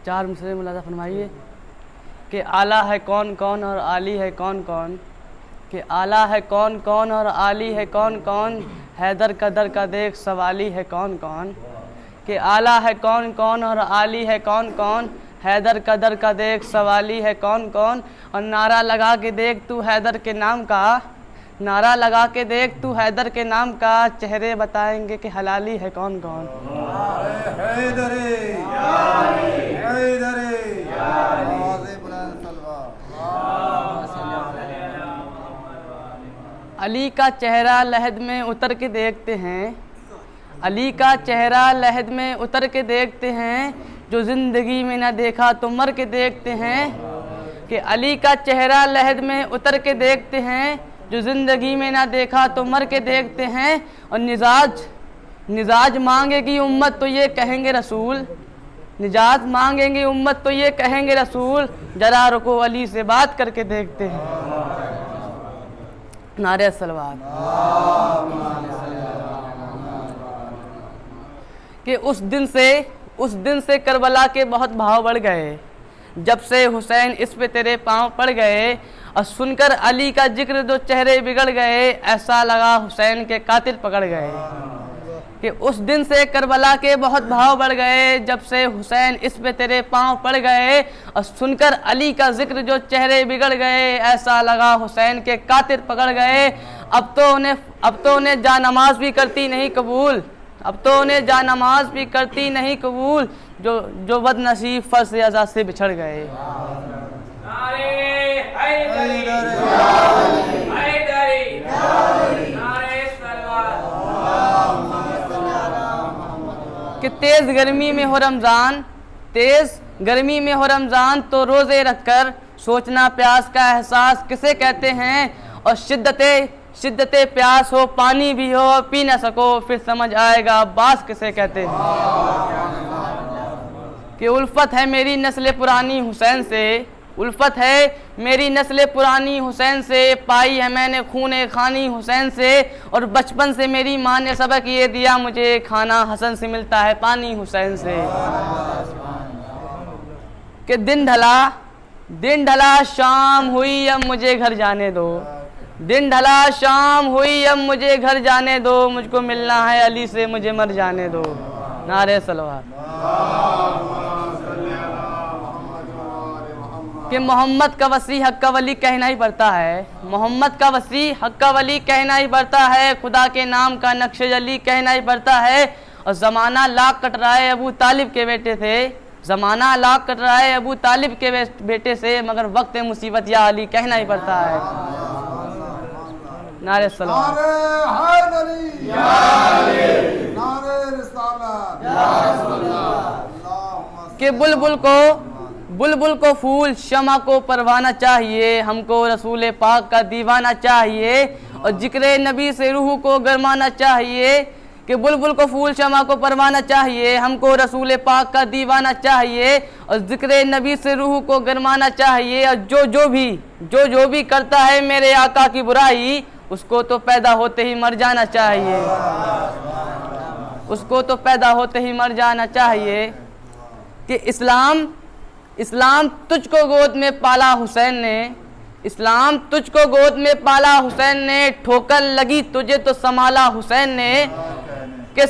4 مصرے ملاحظہ فرمائیے کہ اعلیٰ ہے کون کون اور عالی ہے کون کون، کہ اعلیٰ ہے کون کون اور عالی ہے کون کون، حیدر قدر کا دیکھ سوالی ہے کون کون، کہ اعلیٰ ہے کون کون اور عالی ہے کون کون، حیدر قدر کا دیکھ سوالی ہے کون کون، اور نعرہ لگا کے دیکھ تو حیدر کے نام کا، نعرہ لگا کے دیکھ تو حیدر کے نام کا، چہرے بتائیں گے کہ حلالی ہے کون کون۔ علی کا چہرہ لحد میں اتر کے دیکھتے ہیں، علی کا چہرہ لحد میں اتر کے دیکھتے ہیں، جو زندگی میں نہ دیکھا تو مر کے دیکھتے ہیں، کہ علی کا چہرہ لحد میں اتر کے دیکھتے ہیں، جو زندگی میں نہ دیکھا تو مر کے دیکھتے ہیں، اور نجات مانگے گی امت تو یہ کہیں گے رسول، نجات مانگیں گی امت تو یہ کہیں گے رسول، ذرا رکو علی سے بات کر کے دیکھتے ہیں۔ نعرہ صلوات۔ کہ اس دن سے کربلا کے بہت بھاؤ بڑھ گئے، جب سے حسین اس پہ تیرے پاؤں پڑ گئے، اور سن کر علی کا ذکر جو چہرے بگڑ گئے، ایسا لگا حسین کے قاتل پکڑ گئے۔ کہ اس دن سے کربلا کے بہت بھاؤ بڑھ گئے، جب سے حسین اس پہ تیرے پاؤں پڑ گئے، اور سن کر علی کا ذکر جو چہرے بگڑ گئے، ایسا لگا حسین کے قاتل پکڑ گئے۔ اب تو انہیں جا نماز بھی کرتی نہیں قبول، اب تو انہیں جا نماز بھی کرتی نہیں قبول، جو بد نصیب فرض ازا سے بچھڑ گئے۔ کہ تیز گرمی میں ہو رمضان تو روزے رکھ کر سوچنا پیاس کا احساس کسے کہتے ہیں، اور شدت پیاس ہو پانی بھی ہو پی نہ سکو پھر سمجھ آئے گا عباس کسے کہتے ہیں۔ کہ الفت ہے میری نسل پرانی حسین سے، الفت ہے میری نسل پرانی حسین سے، پائی ہے میں نے خون خانی حسین سے، اور بچپن سے میری ماں نے سبق یہ دیا مجھے، کھانا حسن سے ملتا ہے پانی حسین سے۔ کہ دن ڈھلا شام ہوئی اب مجھے گھر جانے دو، دن ڈھلا شام ہوئی اب مجھے گھر جانے دو، مجھ کو ملنا ہے علی سے مجھے مر جانے دو۔ نعرہ صلوات۔ کہ محمد کا وسیع حق کا ولی کہنا ہی پڑتا ہے، محمد کا وسیع حق کا ولی کہنا ہی پڑتا ہے، خدا کے نام کا نقش جلی کہنا ہی پڑتا ہے، اور زمانہ لاکھ کٹ رہا ہے ابو طالب کے بیٹے سے، زمانہ لاکھ کٹ رہا ہے ابو طالب کے بیٹے سے، مگر وقت مصیبت یا علی کہنا ہی پڑتا ہے۔ نعرہ صلوات۔ کہ بلبل کو پھول شمع کو پروانہ چاہیے، ہم کو رسول پاک کا دیوانہ چاہیے، اور ذکر نبی سے روح کو گرمانا چاہیے۔ کہ بلبل کو پھول شمع کو پروانہ چاہیے، ہم کو رسول پاک کا دیوانہ چاہیے، اور ذکر نبی سے روح کو گرمانا چاہیے، اور جو بھی کرتا ہے میرے آقا کی برائی، اس کو تو پیدا ہوتے ہی مر جانا چاہیے، اس کو تو پیدا ہوتے ہی مر جانا چاہیے۔ کہ اسلام تجھ کو گود میں پالا حسین نے، اسلام تجھ کو گود میں پالا حسین نے، ٹھوکر لگی تجھے تو سنبھالا حسین نے۔ کہ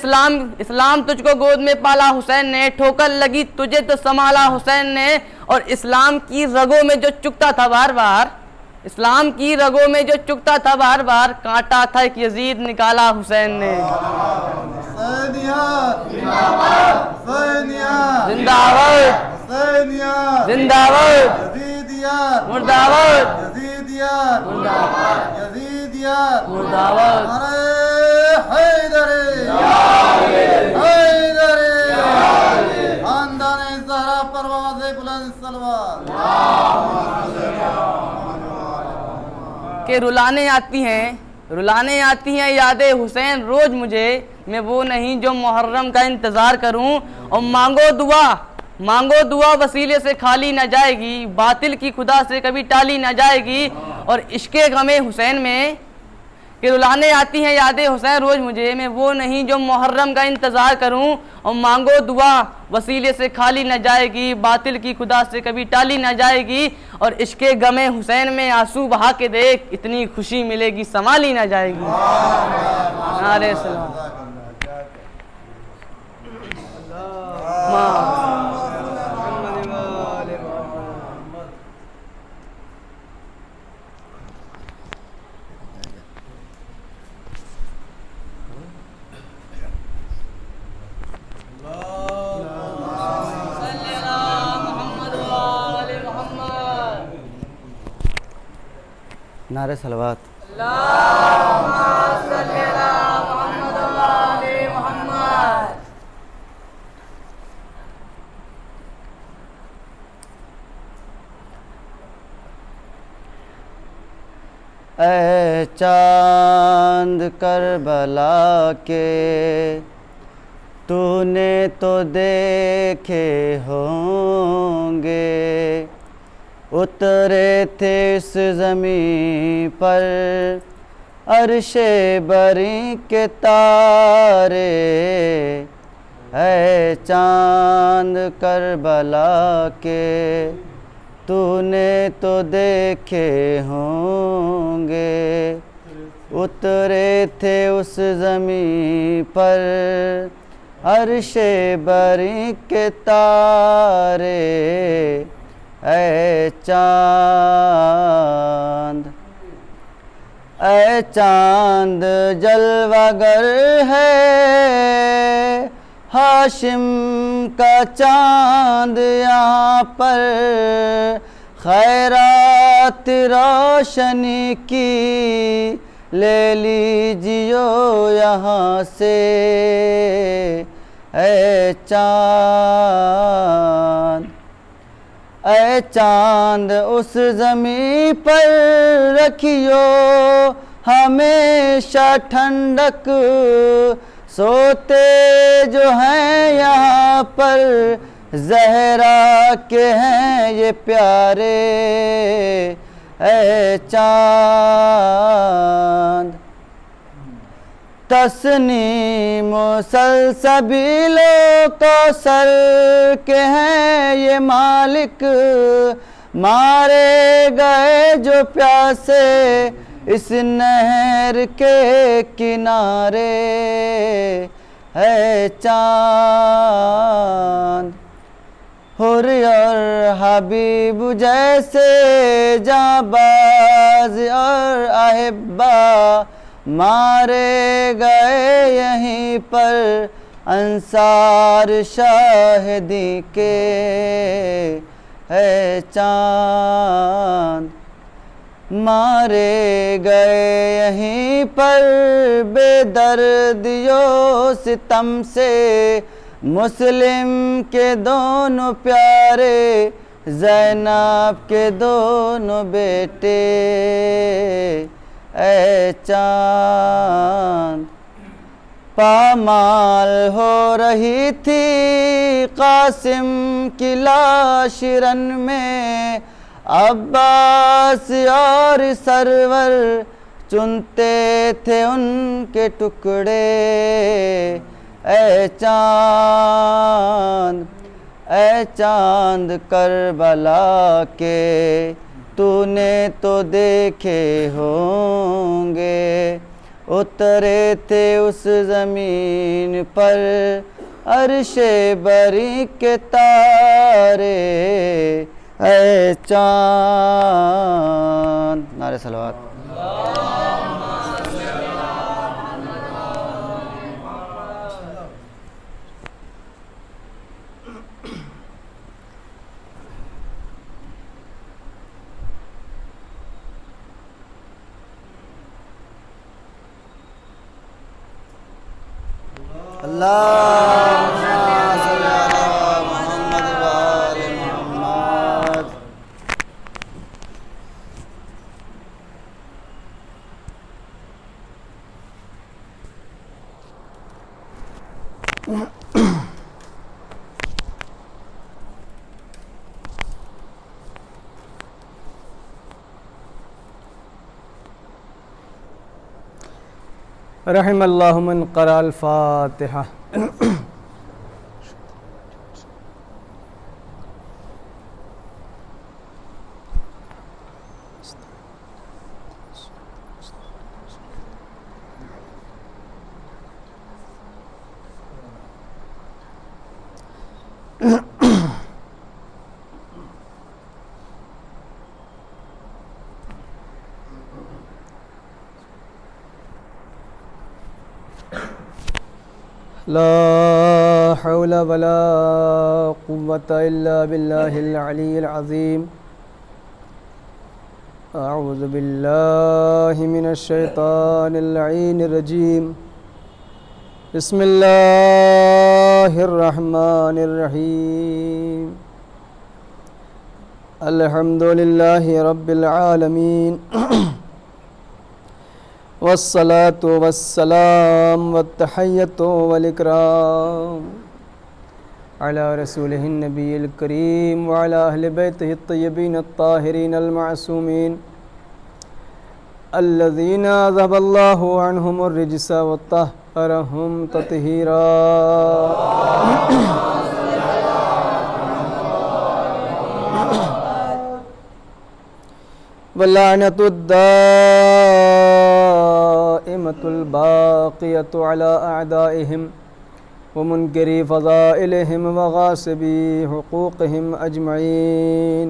اسلام تجھ کو گود میں پالا حسین نے، ٹھوکر لگی تجھے تو سنبھالا حسین نے، اور اسلام کی رگوں میں جو چکتا تھا بار بار، اسلام کی رگوں میں جو چکتا تھا بار بار، کانٹا تھا ایک یزید نکالا حسین نے۔ زندہ باد زندہ باد مردہ باد مردہ باد۔ کہ رلانے آتی ہیں یاد حسین روز مجھے، میں وہ نہیں جو محرم کا انتظار کروں، اور مانگو دعا وسیلے سے کھالی نہ جائے گی، باطل کی خدا سے کبھی ٹالی نہ جائے گی، اور عشق غم حسین میں کہ رلانے آتی ہیں یاد حسین روز مجھے، میں وہ نہیں جو محرم کا انتظار کروں، اور مانگو دعا وسیلے سے کھالی نہ جائے گی، باطل کی خدا سے کبھی ٹالی نہ جائے گی، اور عشق غم حسین میں آنسو بہا کے دیکھ اتنی خوشی ملے گی سنبھالی نہ جائے گی۔ نعرہ سلام۔ نعرہ صلوات۔ اللہم صلی علی محمد و آل محمد۔ اے چاند کربلا کے تو نے تو دیکھے ہوں گے، اترے تھے اس زمین پر عرش بری کے تارے، اے چاند کربلا کے تو نے تو دیکھے ہوں گے، اترے تھے اس زمین پر عرش بری کے تارے، اے چاند جلوہ گر ہے ہاشم کا چاند یہاں پر، خیرات روشنی کی لے لیجیو یہاں سے، اے چاند اس زمین پر رکھیو ہمیشہ ٹھنڈک، سوتے جو ہیں یہاں پر زہرا کے ہیں یہ پیارے، اے چاند تسنیم و سلسبیلوں کو سر کے ہیں یہ مالک، مارے گئے جو پیاسے اس نہر کے کنارے، ہے چاند حر اور حبیب جیسے جانباز اور احبا مارے گئے یہیں پر انصار شاہدی کے، ہے چاند مارے گئے یہیں پر بے دردیوں ستم سے مسلم کے دونوں پیارے، زینب کے دونوں بیٹے، اے چاند پامال ہو رہی تھی قاسم کی لاش رن میں، عباس اور سرور چنتے تھے ان کے ٹکڑے، اے چاند کربلا کے تو نے تو دیکھے ہوں گے، اترے تھے اس زمین پر عرش بری کے تارے، اے چاند۔ نعرہ صلوات۔ اللہم صل علی محمد و آل محمد۔ رحم اللہ من قرأ الفاتحہ. لا حول ولا قوة إلا بالله العلي العظيم. أعوذ بالله من الشيطان اللعين الرجيم. بسم الله الرحمن الرحيم. الحمد لله رب العالمين. والصلاة والسلام والتحية والإكرام على رسوله النبي الكريم وعلى أهل بيته الطيبين الطاهرين المعصومين الذين أذهب الله عنهم الرجس وطهرهم تطهيرا. واللعنة الدائمة الباقية على أعدائهم ومنكري فضائلهم وغاصبي حقوقهم أجمعين.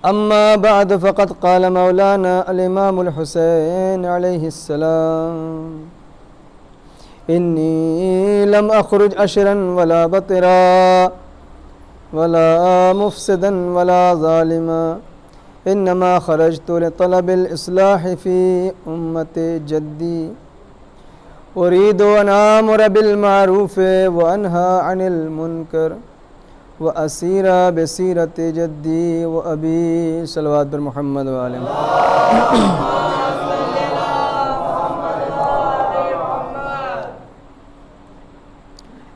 أما بعد فقد قال مولانا الإمام الحسين عليه السلام: إني لم أخرج أشرا ولا بطرا ولا مفسدا ولا ظالما، انما خرجت لطلب الاصلاح في امة جدي، اريد ان امر بالمعروف وانهى عن المنکر واسیر بسیرت جدی وابی. صلوات بر محمد وآل محمد.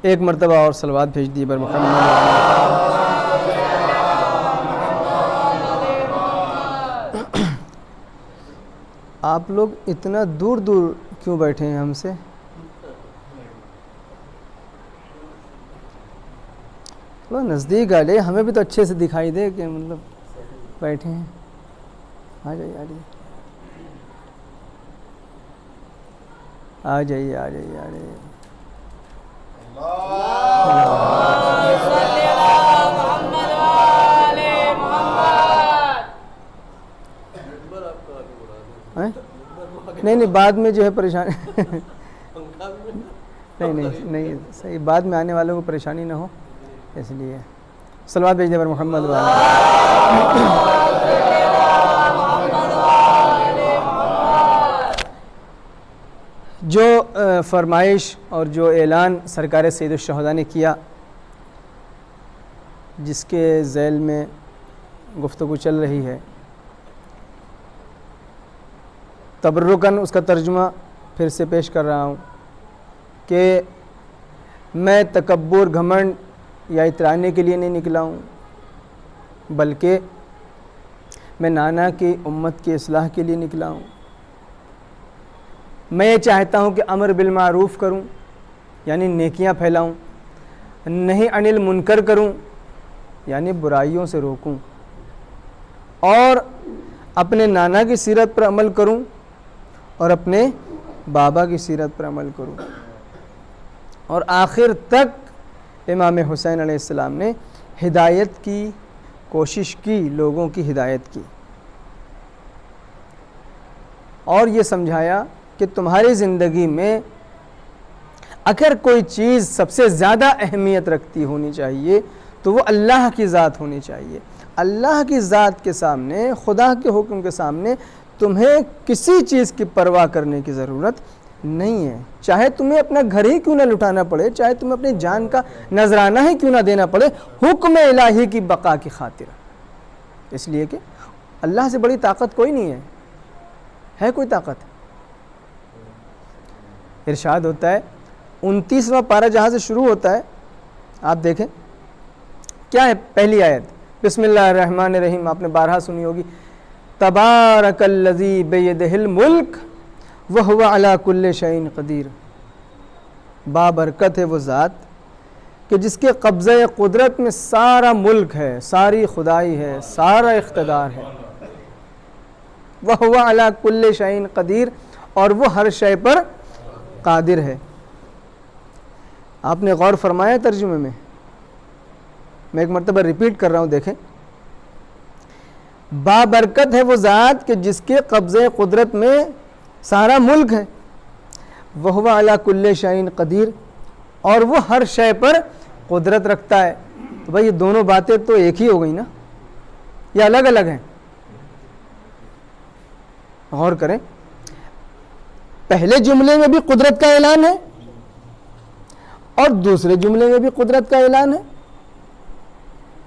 ایک مرتبہ اور صلوات بھیج دی بر محمد. آپ لوگ اتنا دور دور کیوں بیٹھے ہیں ہم سے؟ نزدیک آ جائیے، ہمیں بھی تو اچھے سے دکھائی دے کہ مطلب بیٹھے ہیں. آ جائیے آ جائیے آ جائیے آ جائیے آ جائیے. نہیں نہیں بعد میں جو ہے پریشانی نہیں صحیح، بعد میں آنے والوں کو پریشانی نہ ہو اس لیے. صلوات بھیج دیں پر محمد جو فرمائش اور جو اعلان سرکار سید الشہداء نے کیا، جس کے ذیل میں گفتگو چل رہی ہے، تبرکاً اس کا ترجمہ پھر سے پیش کر رہا ہوں کہ میں تکبر، گھمنڈ یا اترانے کے لیے نہیں نکلا ہوں، بلکہ میں نانا کی امت کی اصلاح کے لیے نکلا ہوں. میں یہ چاہتا ہوں کہ امر بالمعروف کروں، یعنی نیکیاں پھیلاؤں، نہی عن المنکر کروں، یعنی برائیوں سے روکوں، اور اپنے نانا کی سیرت پر عمل کروں اور اپنے بابا کی سیرت پر عمل کروں. اور آخر تک امام حسین علیہ السلام نے ہدایت کی کوشش کی، لوگوں کی ہدایت کی، اور یہ سمجھایا کہ تمہاری زندگی میں اگر کوئی چیز سب سے زیادہ اہمیت رکھتی ہونی چاہیے تو وہ اللہ کی ذات ہونی چاہیے. اللہ کی ذات کے سامنے، خدا کے حکم کے سامنے تمہیں کسی چیز کی پرواہ کرنے کی ضرورت نہیں ہے، چاہے تمہیں اپنا گھر ہی کیوں نہ لٹانا پڑے، چاہے تمہیں اپنی جان کا نذرانہ ہی کیوں نہ دینا پڑے، حکم الہی کی بقا کی خاطر. اس لیے کہ اللہ سے بڑی طاقت کوئی نہیں ہے کوئی طاقت؟ ارشاد ہوتا ہے 29واں پارہ جہاں سے شروع ہوتا ہے، آپ دیکھیں کیا ہے پہلی آیت. بسم اللہ الرحمن الرحیم، آپ نے بارہا سنی ہوگی. تبارک الذی بیدہ الملک وَهُوَ عَلَى كُلِّ شَيْءٍ قدیر، بابرکت ہے وہ ذات کہ جس کے قبضہ قدرت میں سارا ملک ہے، ساری خدائی ہے، سارا اقتدار ہے۔ وَهُوَ عَلَى كُلِّ شَيْءٍ قدیر، اور وہ ہر شے پر قادر ہے۔ آپ نے غور فرمایا ترجمے میں ایک مرتبہ ریپیٹ کر رہا ہوں، دیکھیں، بابرکت ہے وہ ذات کہ جس کے قبضہ قدرت میں سارا ملک ہے، وَهُوَ عَلَى كُلِّ شَيْءٍ قدیر، اور وہ ہر شے پر قدرت رکھتا ہے۔ تو بھائی یہ دونوں باتیں تو ایک ہی ہو گئی نا، یہ الگ الگ ہیں؟ غور کریں، پہلے جملے میں بھی قدرت کا اعلان ہے اور دوسرے جملے میں بھی قدرت کا اعلان ہے۔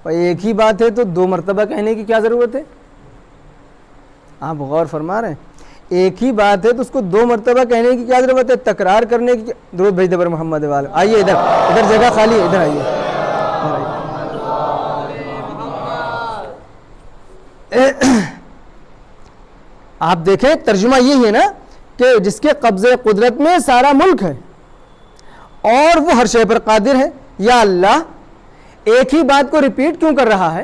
بھائی ایک ہی بات ہے تو دو مرتبہ کہنے کی کیا ضرورت ہے؟ آپ غور فرما رہے ہیں، ایک ہی بات ہے تو اس کو دو مرتبہ کہنے کی کیا ضرورت ہے؟ تکرار کرنے کی درود بھیج دے پر محمد والے۔ آئیے ادھر جگہ خالی ہے، ادھر آئیے۔ آپ دیکھیں ترجمہ یہی ہے نا کہ جس کے قبضے قدرت میں سارا ملک ہے اور وہ ہر شے پر قادر ہے۔ یا اللہ ایک ہی بات کو ریپیٹ کیوں کر رہا ہے؟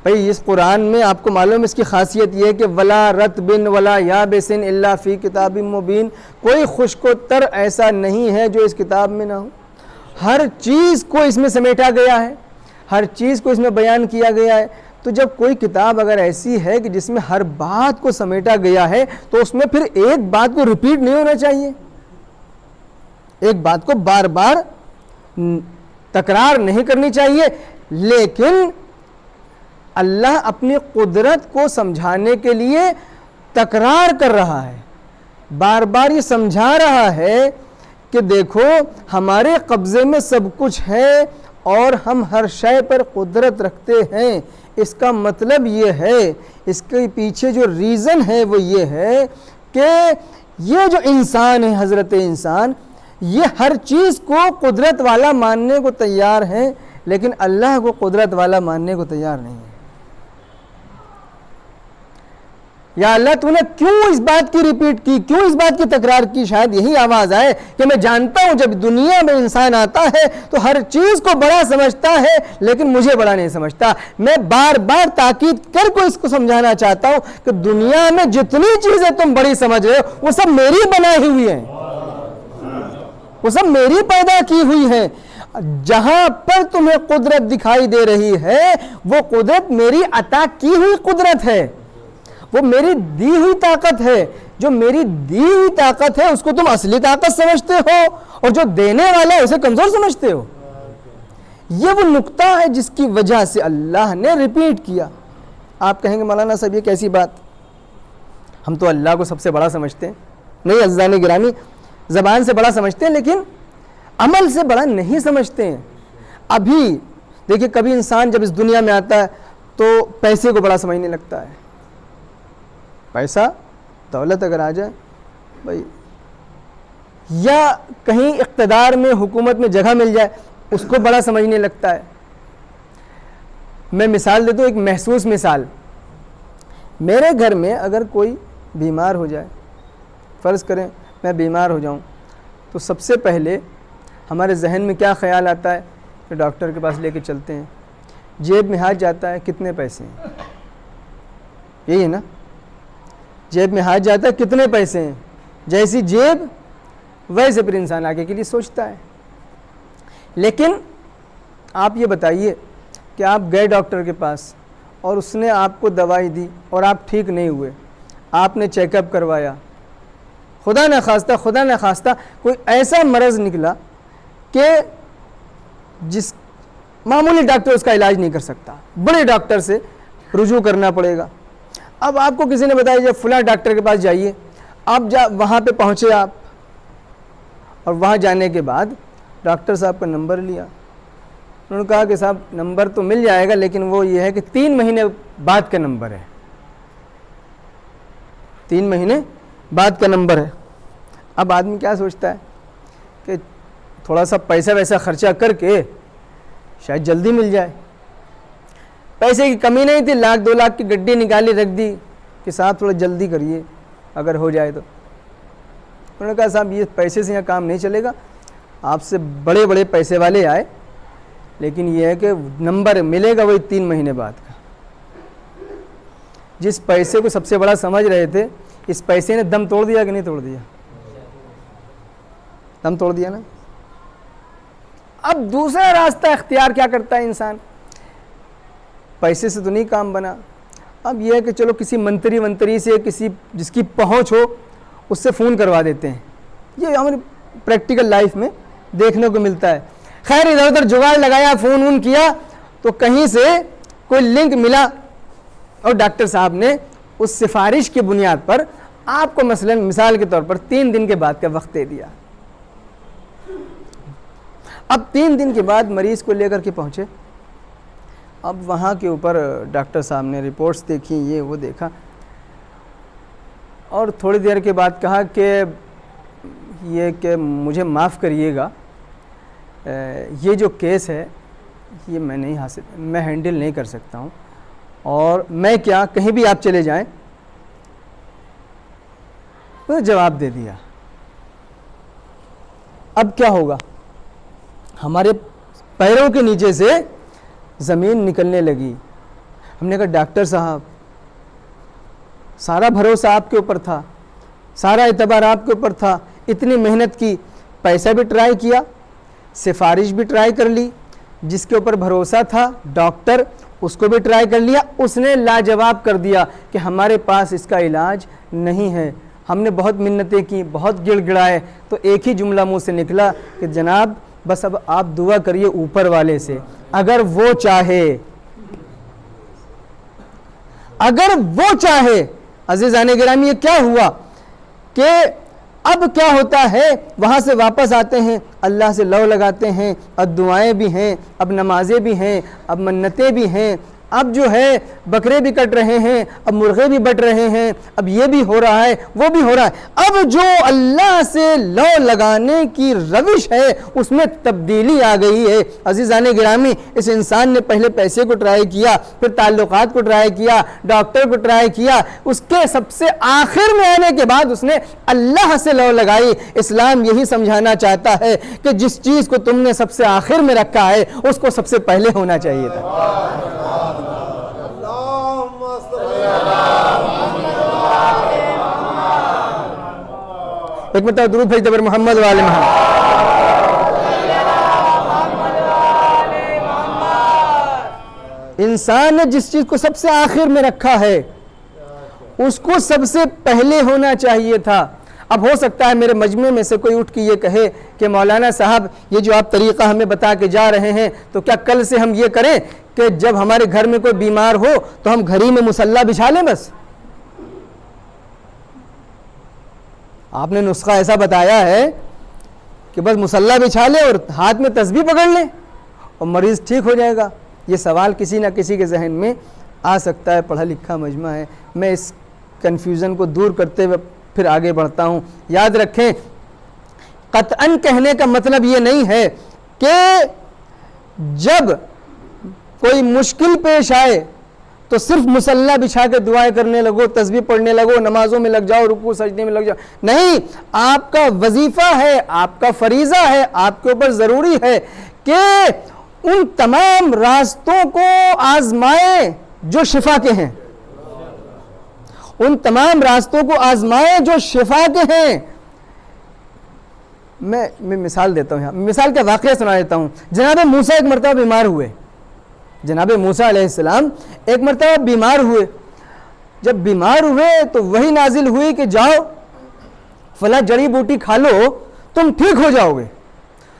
بھئی اس قرآن میں آپ کو معلوم ہے اس کی خاصیت یہ ہے کہ ولا رطب ولا یابس الا فی کتاب مبین، کوئی خشک و تر ایسا نہیں ہے جو اس کتاب میں نہ ہو، ہر چیز کو اس میں سمیٹا گیا ہے، ہر چیز کو اس میں بیان کیا گیا ہے۔ تو جب کوئی کتاب اگر ایسی ہے کہ جس میں ہر بات کو سمیٹا گیا ہے تو اس میں پھر ایک بات کو ریپیٹ نہیں ہونا چاہیے، ایک بات کو بار بار تکرار نہیں کرنی چاہیے۔ لیکن اللہ اپنی قدرت کو سمجھانے کے لیے تکرار کر رہا ہے، بار بار یہ سمجھا رہا ہے کہ دیکھو ہمارے قبضے میں سب کچھ ہے اور ہم ہر شے پر قدرت رکھتے ہیں۔ اس کا مطلب یہ ہے، اس کے پیچھے جو ریزن ہے وہ یہ ہے کہ یہ جو انسان ہے، حضرت انسان، یہ ہر چیز کو قدرت والا ماننے کو تیار ہے لیکن اللہ کو قدرت والا ماننے کو تیار نہیں ہے۔ یا اللہ تو نے کیوں اس بات کی ریپیٹ کی، کیوں اس بات کی تکرار کی؟ شاید یہی آواز آئے کہ میں جانتا ہوں جب دنیا میں انسان آتا ہے تو ہر چیز کو بڑا سمجھتا ہے لیکن مجھے بڑا نہیں سمجھتا۔ میں بار بار تاکید کر کو اس کو سمجھانا چاہتا ہوں کہ دنیا میں جتنی چیزیں تم بڑی سمجھ رہے ہو وہ سب میری بنائی ہوئی ہیں، وہ سب میری پیدا کی ہوئی ہیں۔ جہاں پر تمہیں قدرت دکھائی دے رہی ہے وہ قدرت میری عطا کی ہوئی قدرت ہے، وہ میری دی ہوئی طاقت ہے۔ جو میری دی ہوئی طاقت ہے اس کو تم اصلی طاقت سمجھتے ہو اور جو دینے والا ہے اسے کمزور سمجھتے ہو۔ یہ وہ نقطہ ہے جس کی وجہ سے اللہ نے ریپیٹ کیا۔ آپ کہیں گے مولانا صاحب یہ کیسی بات، ہم تو اللہ کو سب سے بڑا سمجھتے ہیں۔ نہیں عزیزان گرامی، زبان سے بڑا سمجھتے ہیں لیکن عمل سے بڑا نہیں سمجھتے ہیں۔ ابھی دیکھیں کبھی انسان جب اس دنیا میں آتا ہے تو پیسے کو بڑا سمجھنے لگتا ہے، پیسہ دولت اگر آ جائے بھائی، یا کہیں اقتدار میں حکومت میں جگہ مل جائے اس کو بڑا سمجھنے لگتا ہے۔ میں مثال دیتا ہوں، ایک محسوس مثال، میرے گھر میں اگر کوئی بیمار ہو جائے، فرض کریں میں بیمار ہو جاؤں، تو سب سے پہلے ہمارے ذہن میں کیا خیال آتا ہے کہ ڈاکٹر کے پاس لے کے چلتے ہیں، جیب میں ہاتھ جاتا ہے کتنے پیسے ہیں، یہی ہے نا، جیب میں ہاتھ جاتا ہے کتنے پیسے ہیں، جیسی جیب ویسے پھر انسان آگے کے لیے سوچتا ہے۔ لیکن آپ یہ بتائیے کہ آپ گئے ڈاکٹر کے پاس اور اس نے آپ کو دوائی دی اور آپ ٹھیک نہیں ہوئے، آپ نے چیک اپ کروایا، خدا نہ خواستہ کوئی ایسا مرض نکلا کہ جس معمولی ڈاکٹر اس کا علاج نہیں کر سکتا، بڑے ڈاکٹر سے رجوع کرنا پڑے گا۔ اب آپ کو کسی نے بتایا جب فلاں ڈاکٹر کے پاس جائیے، آپ وہاں پہ پہنچے آپ، اور وہاں جانے کے بعد ڈاکٹر صاحب کا نمبر لیا، انہوں نے کہا کہ صاحب نمبر تو مل جائے گا لیکن وہ یہ ہے کہ 3 مہینے بعد کا نمبر ہے، 3 مہینے بعد کا نمبر ہے۔ اب آدمی کیا سوچتا ہے کہ تھوڑا سا پیسہ ویسا خرچہ کر کے شاید جلدی مل جائے، پیسے کی کمی نہیں تھی، 1 لاکھ 2 لاکھ کی گڈی نکالی رکھ دی کہ صاحب تھوڑا جلدی کریے، اگر ہو جائے تو. انہوں نے کہا صاحب یہ پیسے سے یہاں کام نہیں چلے گا, آپ سے بڑے بڑے پیسے والے آئے, لیکن یہ ہے کہ نمبر ملے گا وہی 3 مہینے بعد کا. جس پیسے کو سب سے بڑا سمجھ رہے تھے, اس پیسے نے دم توڑ دیا کہ نہیں توڑ دیا؟ دم توڑ دیا نا. اب دوسرا راستہ اختیار کیا کرتا ہے انسان؟ پیسے سے تو نہیں کام بنا, اب یہ ہے کہ چلو کسی منتری سے, کسی جس کی پہنچ ہو اس سے فون کروا دیتے ہیں. یہ ہماری پریکٹیکل لائف میں دیکھنے کو ملتا ہے. خیر ادھر ادھر جگاڑ لگایا, فون کیا تو کہیں سے کوئی لنک ملا اور ڈاکٹر صاحب نے اس سفارش کی بنیاد پر آپ کو مثلا مثال کے طور پر 3 دن کے بعد کا وقت دے دیا. اب 3 دن کے بعد مریض کو لے کر کے پہنچے. اب وہاں کے اوپر ڈاکٹر صاحب نے رپورٹس دیکھی, یہ وہ دیکھا, اور تھوڑی دیر کے بعد کہا کہ مجھے معاف کریے گا, یہ جو کیس ہے یہ میں ہینڈل نہیں کر سکتا ہوں, اور میں کیا کہیں بھی آپ چلے جائیں. تو جواب دے دیا. اب کیا ہوگا؟ ہمارے پیروں کے نیچے سے زمین نکلنے لگی. ہم نے کہا ڈاکٹر صاحب سارا بھروسہ آپ کے اوپر تھا, سارا اعتبار آپ کے اوپر تھا, اتنی محنت کی, پیسہ بھی ٹرائی کیا, سفارش بھی ٹرائی کر لی, جس کے اوپر بھروسہ تھا ڈاکٹر اس کو بھی ٹرائی کر لیا, اس نے لاجواب کر دیا کہ ہمارے پاس اس کا علاج نہیں ہے. ہم نے بہت منتیں کی, بہت گڑ گڑائے, تو ایک ہی جملہ منہ سے نکلا کہ جناب بس اب آپ دعا کریے اوپر والے سے, اگر وہ چاہے. عزیزان گرامی یہ کیا ہوا کہ اب کیا ہوتا ہے, وہاں سے واپس آتے ہیں, اللہ سے لو لگاتے ہیں, اب دعائیں بھی ہیں, اب نمازیں بھی ہیں, اب منتیں بھی ہیں, اب جو ہے بکرے بھی کٹ رہے ہیں, اب مرغے بھی بٹ رہے ہیں, اب یہ بھی ہو رہا ہے, وہ بھی ہو رہا ہے. اب جو اللہ سے لو لگانے کی روش ہے اس میں تبدیلی آ گئی ہے. عزیزان گرامی اس انسان نے پہلے پیسے کو ٹرائی کیا, پھر تعلقات کو ٹرائی کیا, ڈاکٹر کو ٹرائی کیا, اس کے سب سے آخر میں آنے کے بعد اس نے اللہ سے لو لگائی. اسلام یہی سمجھانا چاہتا ہے کہ جس چیز کو تم نے سب سے آخر میں رکھا ہے اس کو سب سے پہلے ہونا چاہیے تھا. ایک مرتبہ درود بھیجتے پر محمد والے محمد. انسان نے جس چیز کو سب سے آخر میں رکھا ہے اس کو سب سے پہلے ہونا چاہیے تھا. اب ہو سکتا ہے میرے مجمع میں سے کوئی اٹھ کے یہ کہے کہ مولانا صاحب یہ جو آپ طریقہ ہمیں بتا کے جا رہے ہیں تو کیا کل سے ہم یہ کریں کہ جب ہمارے گھر میں کوئی بیمار ہو تو ہم گھر ہی میں مصلی بچھا لیں؟ بس آپ نے نسخہ ایسا بتایا ہے کہ بس مصلی بچھا لیں اور ہاتھ میں تسبیح پکڑ لیں اور مریض ٹھیک ہو جائے گا. یہ سوال کسی نہ کسی کے ذہن میں آ سکتا ہے. پڑھا لکھا مجمع ہے, میں اس کنفیوژن کو دور کرتے ہوئے پھر آگے بڑھتا ہوں. یاد رکھیں قطعاً کہنے کا مطلب یہ نہیں ہے کہ جب کوئی مشکل پیش آئے تو صرف مصلی بچھا کے دعائیں کرنے لگو, تسبیح پڑھنے لگو, نمازوں میں لگ جاؤ, رکوع سجدے میں لگ جاؤ. نہیں, آپ کا وظیفہ ہے, آپ کا فریضہ ہے, آپ کے اوپر ضروری ہے کہ ان تمام راستوں کو آزمائیں جو شفا کے ہیں, ان تمام راستوں کو آزمائیں جو شفا کے ہیں. میں مثال دیتا ہوں, یہاں مثال کا واقعہ سنا دیتا ہوں. جناب موسیٰ ایک مرتبہ بیمار ہوئے. جناب موسیٰ علیہ السلام ایک مرتبہ بیمار ہوئے. جب بیمار ہوئے تو وہی نازل ہوئی کہ جاؤ فلاں جڑی بوٹی کھا لو تم ٹھیک ہو جاؤ گے.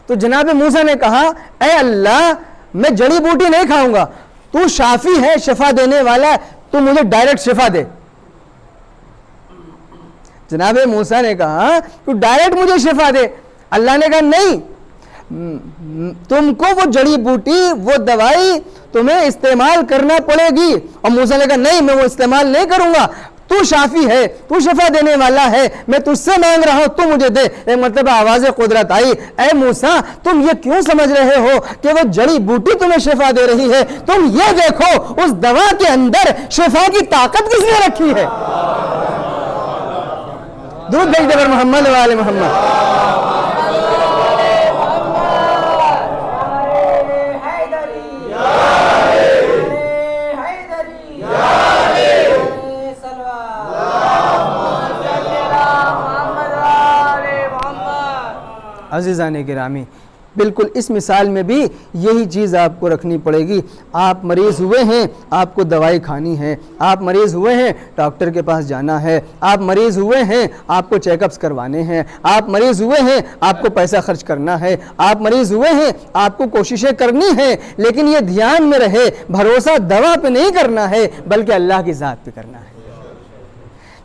تو جناب موسیٰ نے کہا اے اللہ میں جڑی بوٹی نہیں کھاؤں گا, تو شافی ہے, شفا دینے والا ہے, تو مجھے ڈائریکٹ شفا دے. جناب موسیٰ نے کہا تو ڈائریکٹ مجھے شفا دے. اللہ نے کہا نہیں, تم کو وہ جڑی بوٹی, وہ دوائی تمہیں استعمال کرنا پڑے گی. اور موسیٰ نے کہا نہیں, میں وہ استعمال نہیں کروں گا, تو شافی ہے, تو شفا دینے والا ہے, میں تجھ سے مانگ رہا ہوں, تو مجھے دے. ایک مرتبہ آواز قدرت آئی, اے موسیٰ تم یہ کیوں سمجھ رہے ہو کہ وہ جڑی بوٹی تمہیں شفا دے رہی ہے؟ تم یہ دیکھو اس دوا کے اندر شفا کی طاقت کس نے رکھی ہے. درود بھیج دے بر محمد و آل محمد. عزیزان گرامی، بالکل اس مثال میں بھی یہی چیز آپ کو رکھنی پڑے گی. آپ مریض ہوئے ہیں، آپ کو دوائی کھانی ہے. آپ مریض ہوئے ہیں، ڈاکٹر کے پاس جانا ہے. آپ مریض ہوئے ہیں، آپ کو چیک اپس کروانے ہیں. آپ مریض ہوئے ہیں، آپ کو پیسہ خرچ کرنا ہے. آپ مریض ہوئے ہیں، آپ کو کوششیں کرنی ہیں. لیکن یہ دھیان میں رہے، بھروسہ دوا پہ نہیں کرنا ہے بلکہ اللہ کی ذات پہ کرنا ہے.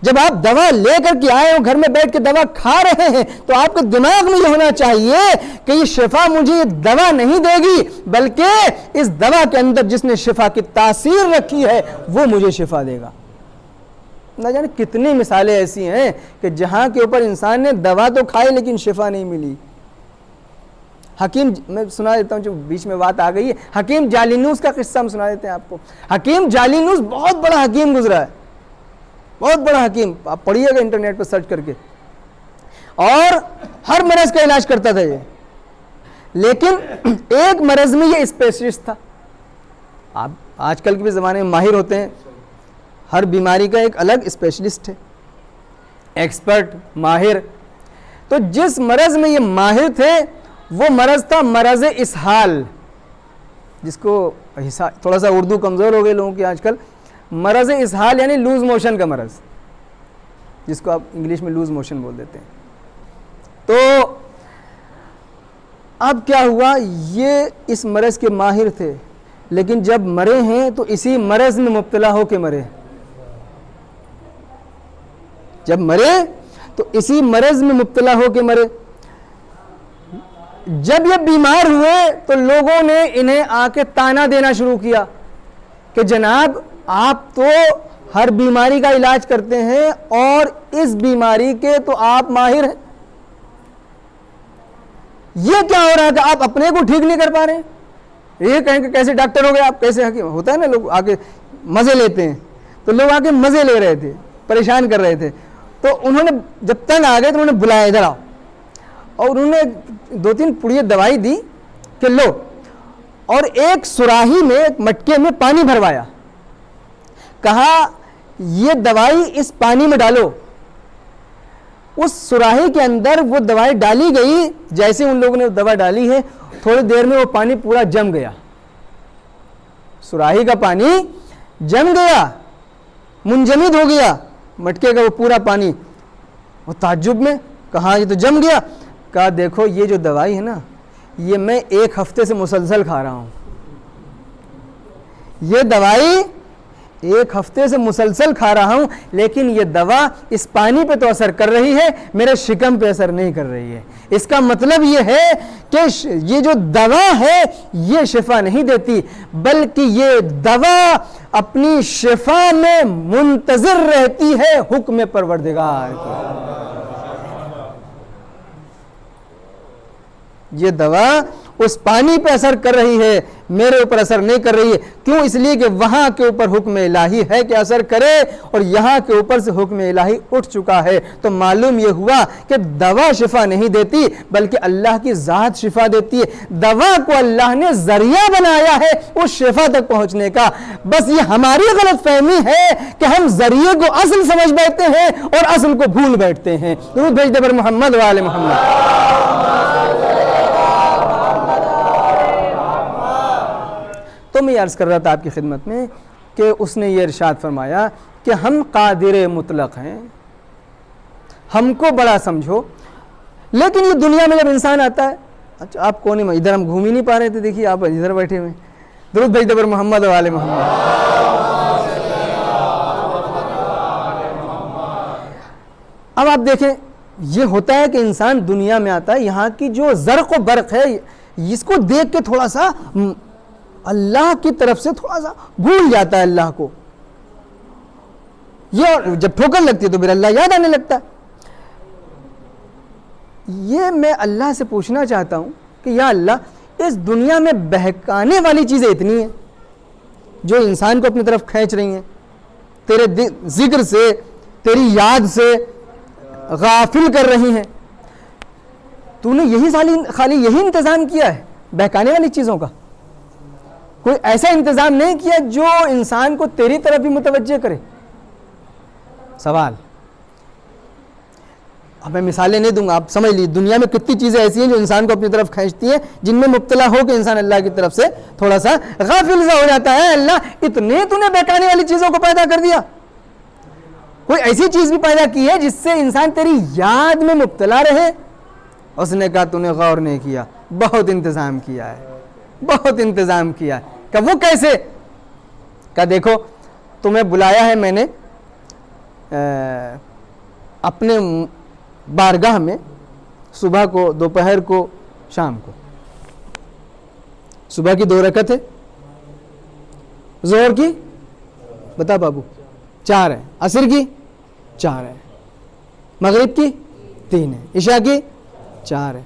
جب آپ دوا لے کر کے آئے ہو، گھر میں بیٹھ کے دوا کھا رہے ہیں، تو آپ کے دماغ میں یہ ہونا چاہیے کہ یہ شفا مجھے یہ دوا نہیں دے گی، بلکہ اس دوا کے اندر جس نے شفا کی تاثیر رکھی ہے وہ مجھے شفا دے گا. نہ جانے کتنی مثالیں ایسی ہیں کہ جہاں کے اوپر انسان نے دوا تو کھائی لیکن شفا نہیں ملی. حکیم، میں سنا دیتا ہوں جو بیچ میں بات آ گئی ہے، حکیم جالینوس کا قصہ ہم سنا دیتے ہیں آپ کو. حکیم جالینوس بہت بڑا حکیم گزرا ہے، بہت بڑا حکیم. آپ پڑھیے گا انٹرنیٹ پہ سرچ کر کے. اور ہر مرض کا علاج کرتا تھا یہ، لیکن ایک مرض میں یہ اسپیشلسٹ تھا. آپ آج کل کے بھی زمانے میں ماہر ہوتے ہیں، ہر بیماری کا ایک الگ اسپیشلسٹ ہے، ایکسپرٹ، ماہر. تو جس مرض میں یہ ماہر تھے وہ مرض تھا مرض اسہال، جس کو تھوڑا سا اردو کمزور ہو گئے لوگوں کی آج کل. مرض اسہال یعنی لوز موشن کا مرض، جس کو آپ انگلش میں لوز موشن بول دیتے ہیں. تو اب کیا ہوا، یہ اس مرض کے ماہر تھے، لیکن جب مرے ہیں تو اسی مرض میں مبتلا ہو کے مرے. جب مرے تو اسی مرض میں مبتلا ہو کے مرے. جب یہ بیمار ہوئے تو لوگوں نے انہیں آ کے تانا دینا شروع کیا کہ جناب آپ تو ہر بیماری کا علاج کرتے ہیں اور اس بیماری کے تو آپ ماہر ہیں. یہ کیا ہو رہا ہے کہ آپ اپنے کو ٹھیک نہیں کر پا رہے ہیں؟ یہ کہیں کہ کیسے ڈاکٹر ہو گئے آپ، کیسے حکیم ہوتا ہے نا. لوگ آگے مزے لیتے ہیں، تو لوگ آگے مزے لے رہے تھے، پریشان کر رہے تھے. تو انہوں نے جب تنگ آ گئے تو انہوں نے بلایا ادھر آؤ، اور انہوں نے 2-3 پڑیے دوائی دی کہ لو، اور ایک سراہی میں، ایک مٹکے میں پانی بھروایا. کہا یہ دوائی اس پانی میں ڈالو. اس سراہی کے اندر وہ دوائی ڈالی گئی. جیسے ان لوگوں نے دوا ڈالی ہے، تھوڑی دیر میں وہ پانی پورا جم گیا. سراہی کا پانی جم گیا، منجمد ہو گیا مٹکے کا وہ پورا پانی. وہ تعجب میں کہا یہ تو جم گیا. کہا دیکھو یہ جو دوائی ہے نا، یہ میں 1 ہفتے سے مسلسل کھا رہا ہوں. یہ دوائی 1 ہفتے سے مسلسل کھا رہا ہوں، لیکن یہ دوا اس پانی پہ تو اثر کر رہی ہے، میرے شکم پہ اثر نہیں کر رہی ہے. اس کا مطلب یہ ہے کہ یہ جو دوا ہے یہ شفا نہیں دیتی، بلکہ یہ دوا اپنی شفا میں منتظر رہتی ہے حکم پروردگار کی. یہ دوا اس پانی پہ اثر کر رہی ہے، میرے اوپر اثر نہیں کر رہی ہے. کیوں؟ اس لیے کہ وہاں کے اوپر حکم الہی ہے کہ اثر کرے، اور یہاں کے اوپر سے حکم الہی اٹھ چکا ہے. تو معلوم یہ ہوا کہ دوا شفا نہیں دیتی بلکہ اللہ کی ذات شفا دیتی ہے. دوا کو اللہ نے ذریعہ بنایا ہے اس شفا تک پہنچنے کا. بس یہ ہماری غلط فہمی ہے کہ ہم ذریعے کو اصل سمجھ بیٹھتے ہیں اور اصل کو بھول بیٹھتے ہیں. درود بھیج دے بر محمد و آل محمد. تو میں عرض کر رہا تھا آپ کی خدمت میں کہ اس نے یہ ارشاد فرمایا کہ ہم قادر مطلق ہیں، ہم کو بڑا سمجھو. لیکن یہ دنیا میں جب انسان آتا ہے، اچھا آپ کونے میں، ادھر ہم گھوم ہی نہیں پا رہے تھے، دیکھیے آپ ادھر بیٹھے ہوئے. درود بھیج دے بر محمد و آل محمد. اب آپ دیکھیں یہ ہوتا ہے کہ انسان دنیا میں آتا ہے، یہاں کی جو زرق و برق ہے اس کو دیکھ کے تھوڑا سا اللہ کی طرف سے تھوڑا سا بھول جاتا ہے اللہ کو. یہ جب ٹھوکر لگتی ہے تو پھر اللہ یاد آنے لگتا ہے. یہ میں اللہ سے پوچھنا چاہتا ہوں کہ یا اللہ، اس دنیا میں بہکانے والی چیزیں اتنی ہیں جو انسان کو اپنی طرف کھینچ رہی ہیں، تیرے ذکر سے، تیری یاد سے، غافل کر رہی ہیں. تو نے یہی خالی یہی انتظام کیا ہے بہکانے والی چیزوں کا؟ کوئی ایسا انتظام نہیں کیا جو انسان کو تیری طرف بھی متوجہ کرے؟ سوال. اب میں مثالیں نہیں دوں گا, آپ سمجھ لیجیے دنیا میں کتنی چیزیں ایسی ہیں جو انسان کو اپنی طرف کھینچتی ہیں, جن میں مبتلا ہو کہ انسان اللہ کی طرف سے تھوڑا سا غافل سا ہو جاتا ہے. اللہ اتنے تو نے بہکانے والی چیزوں کو پیدا کر دیا, کوئی ایسی چیز بھی پیدا کی ہے جس سے انسان تیری یاد میں مبتلا رہے؟ اس نے کہا تو نے غور نہیں کیا, بہت انتظام کیا ہے, بہت انتظام کیا ہے. کہ وہ کیسے؟ کہ دیکھو تمہیں بلایا ہے میں نے اپنے بارگاہ میں, صبح کو, دوپہر کو, شام کو. صبح کی 2 رکعت ہے, ظہر کی بتا بابو 4 ہے, عصر کی 4 ہے, مغرب کی 3 ہے, عشاء کی 4 ہے.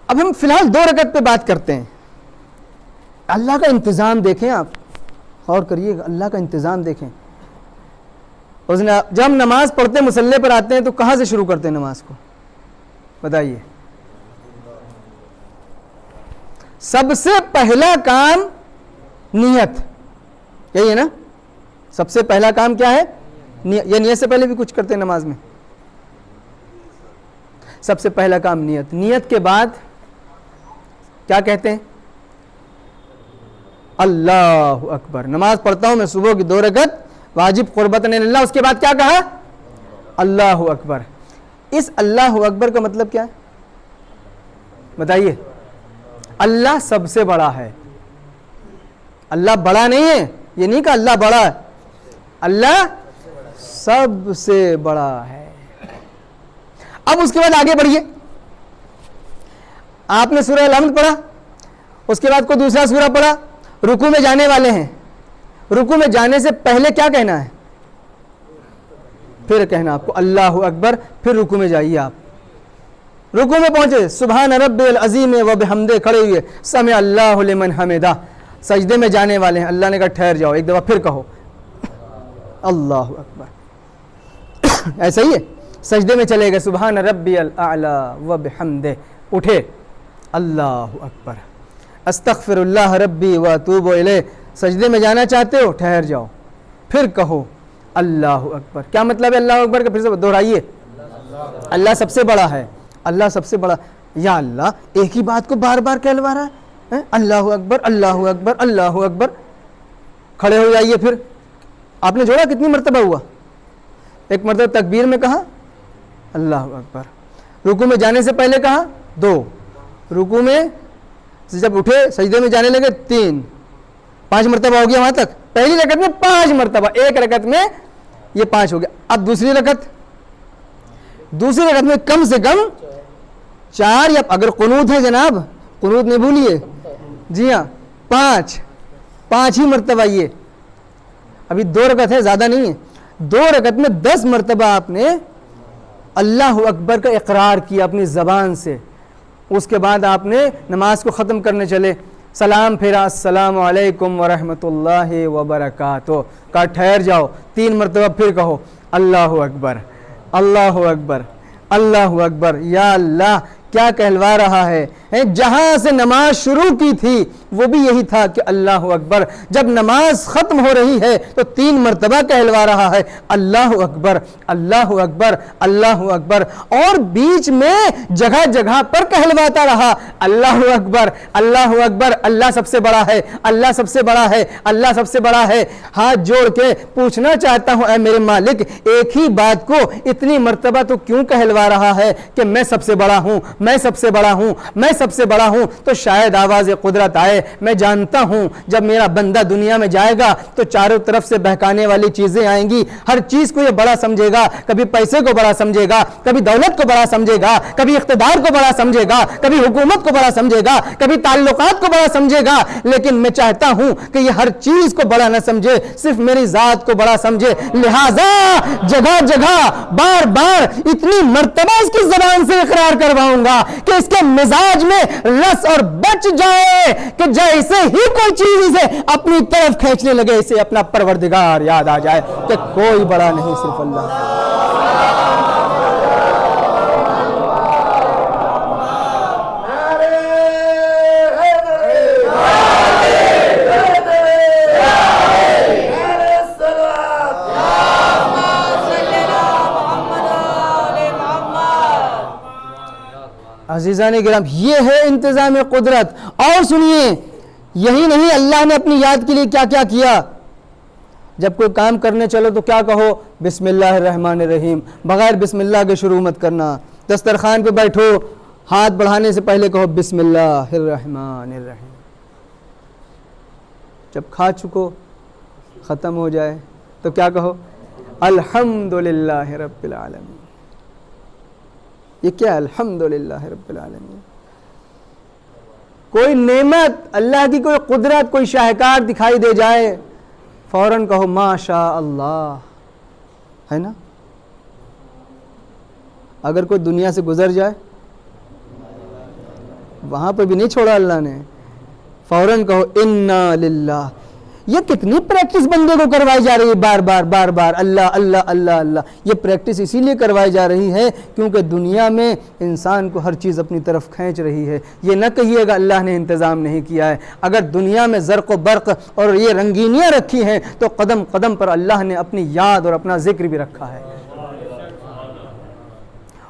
اب ہم فی الحال 2 رکعت پہ بات کرتے ہیں. اللہ کا انتظام دیکھیں, آپ غور کریے, اللہ کا انتظام دیکھیں. اس نے جب ہم نماز پڑھتے مصلی پر آتے ہیں تو کہاں سے شروع کرتے ہیں نماز کو؟ بتائیے. سب سے پہلا کام نیت, یہی ہے نا؟ سب سے پہلا کام کیا ہے؟ یا نیت سے پہلے بھی کچھ کرتے ہیں نماز میں؟ سب سے پہلا کام نیت. نیت کے بعد کیا کہتے ہیں؟ اللہ اکبر. نماز پڑھتا ہوں میں صبح کی 2 رکعت واجب قربتاً اللہ, اس کے بعد کیا کہا؟ اللہ اکبر. اس اللہ اکبر کا مطلب کیا ہے بتائیے؟ اللہ سب سے بڑا ہے. اللہ بڑا نہیں ہے, یہ نہیں کہ اللہ بڑا ہے, اللہ سب سے بڑا ہے. اب اس کے بعد آگے بڑھیے. آپ نے سورہ الحمد پڑھا, اس کے بعد کوئی دوسرا سورہ پڑھا, رکوع میں جانے والے ہیں. رکوع میں جانے سے پہلے کیا کہنا ہے؟ پھر کہنا آپ کو اللہ اکبر, پھر رکوع میں جائیے. آپ رکوع میں پہنچے, سبحان رب العظیم و بحمدہ کھڑے ہوئے, سمع اللہ لمن حمدہ. سجدے میں جانے والے ہیں, اللہ نے کہا ٹھہر جاؤ, ایک دفعہ پھر کہو اللہ اکبر. ایسا ہی ہے, سجدے میں چلے گئے, سبحان ربی الاعلی و بحمدہ, اٹھے اللہ اکبر, استغفر اللہ ربی و اتوب الیہ. سجدے میں جانا چاہتے ہو, ٹھہر جاؤ, پھر کہو اللہ اکبر. کیا مطلب ہے اللہ اکبر کا؟ پھر سے دہرائیے. اللہ سب سے بڑا ہے, اللہ سب سے بڑا. یا اللہ ایک ہی بات کو بار بار کہلوا رہا ہے, اللہ اکبر اللہ اکبر اللہ اکبر. کھڑے ہو جائیے. پھر آپ نے جوڑا کتنی مرتبہ ہوا؟ ایک مرتبہ تکبیر میں کہا اللہ اکبر, رکوع میں جانے سے پہلے کہا 2, رکوع میں جب اٹھے سجدے میں جانے لگے 3, 5 مرتبہ ہو گیا وہاں تک. پہلی رکعت میں 5 مرتبہ, ایک رکعت میں یہ 5 ہو گیا. اب دوسری رکعت میں کم سے کم 4, یا اگر قنوت ہے جناب, قنوت نہیں بھولیے, جی ہاں 5 ہی مرتبہ. یہ ابھی 2 رکعت ہے, زیادہ نہیں ہے. 2 رکعت میں 10 مرتبہ آپ نے اللہ اکبر کا اقرار کیا اپنی زبان سے. اس کے بعد آپ نے نماز کو ختم کرنے چلے, سلام پھیرا, السلام علیکم ورحمۃ اللہ وبرکاتہ. کہا ٹھہر جاؤ, 3 مرتبہ پھر کہو اللہ اکبر اللہ اکبر اللہ اکبر. یا اللہ کیا کہلوا رہا ہے. جہاں سے نماز شروع کی تھی وہ بھی یہی تھا کہ اللہ اکبر. جب نماز ختم ہو رہی ہے تو 3 مرتبہ کہلوا رہا ہے اللہ اکبر اللہ اکبر اللہ اکبر. اور بیچ میں جگہ جگہ پر کہلواتا رہا اللہ اکبر اللہ اکبر. اللہ سب سے بڑا ہے, اللہ سب سے بڑا ہے, اللہ سب سے بڑا ہے. ہاتھ جوڑ کے پوچھنا چاہتا ہوں, اے میرے مالک, ایک ہی بات کو اتنی مرتبہ تو کیوں کہلوا رہا ہے کہ میں سب سے بڑا ہوں, میں سب سے بڑا ہوں, میں سب سے بڑا ہوں. تو شاید آواز قدرت آئے. میں جانتا ہوں جب میرا بندہ دنیا میں جائے گا تو چاروں طرف سے بہکانے والی چیزیں آئیں گی. ہر چیز کو یہ بڑا سمجھے گا, کبھی پیسے کو بڑا سمجھے گا, کبھی دولت کو بڑا سمجھے گا, کبھی اقتدار کو بڑا سمجھے گا, کبھی حکومت کو بڑا سمجھے گا, کبھی تعلقات کو بڑا سمجھے گا. لیکن میں چاہتا ہوں کہ یہ ہر چیز کو بڑا نہ سمجھے, صرف میری ذات کو بڑا سمجھے. لہذا جگہ جگہ بار بار اتنی مرتبہ اس کی زبان سے اقرار کرواؤں گا کہ اس کے مزاج میں رس اور بچ جائے کہ جیسے ہی کوئی چیز اسے اپنی طرف کھینچنے لگے اسے اپنا پروردگار یاد آ جائے کہ کوئی بڑا نہیں صرف اللہ. عزیزان گرام یہ ہے انتظام قدرت. اور سنیے یہی نہیں اللہ نے اپنی یاد کے لیے کیا کیا کیا. جب کوئی کام کرنے چلو تو کیا کہو؟ بسم اللہ الرحمن الرحیم. بغیر بسم اللہ کے شروع مت کرنا. دسترخوان پہ بیٹھو ہاتھ بڑھانے سے پہلے کہو بسم اللہ الرحمن الرحیم. جب کھا چکو ختم ہو جائے تو کیا کہو؟ الحمدللہ رب العالمین. یہ کیا الحمدللہ رب العالمین. کوئی نعمت اللہ کی کوئی قدرت کوئی شاہکار دکھائی دے جائے فوراً کہو ما شاء اللہ. ہے نا؟ اگر کوئی دنیا سے گزر جائے وہاں پہ بھی نہیں چھوڑا اللہ نے, فوراً کہو انا للہ. یہ کتنی پریکٹس بندے کو کروائی جا رہی ہے بار بار بار بار اللہ اللہ اللہ اللہ. یہ پریکٹس اسی لیے کروائی جا رہی ہے کیونکہ دنیا میں انسان کو ہر چیز اپنی طرف کھینچ رہی ہے. یہ نہ کہیے گا اللہ نے انتظام نہیں کیا ہے. اگر دنیا میں زرق و برق اور یہ رنگینیاں رکھی ہیں تو قدم قدم پر اللہ نے اپنی یاد اور اپنا ذکر بھی رکھا ہے.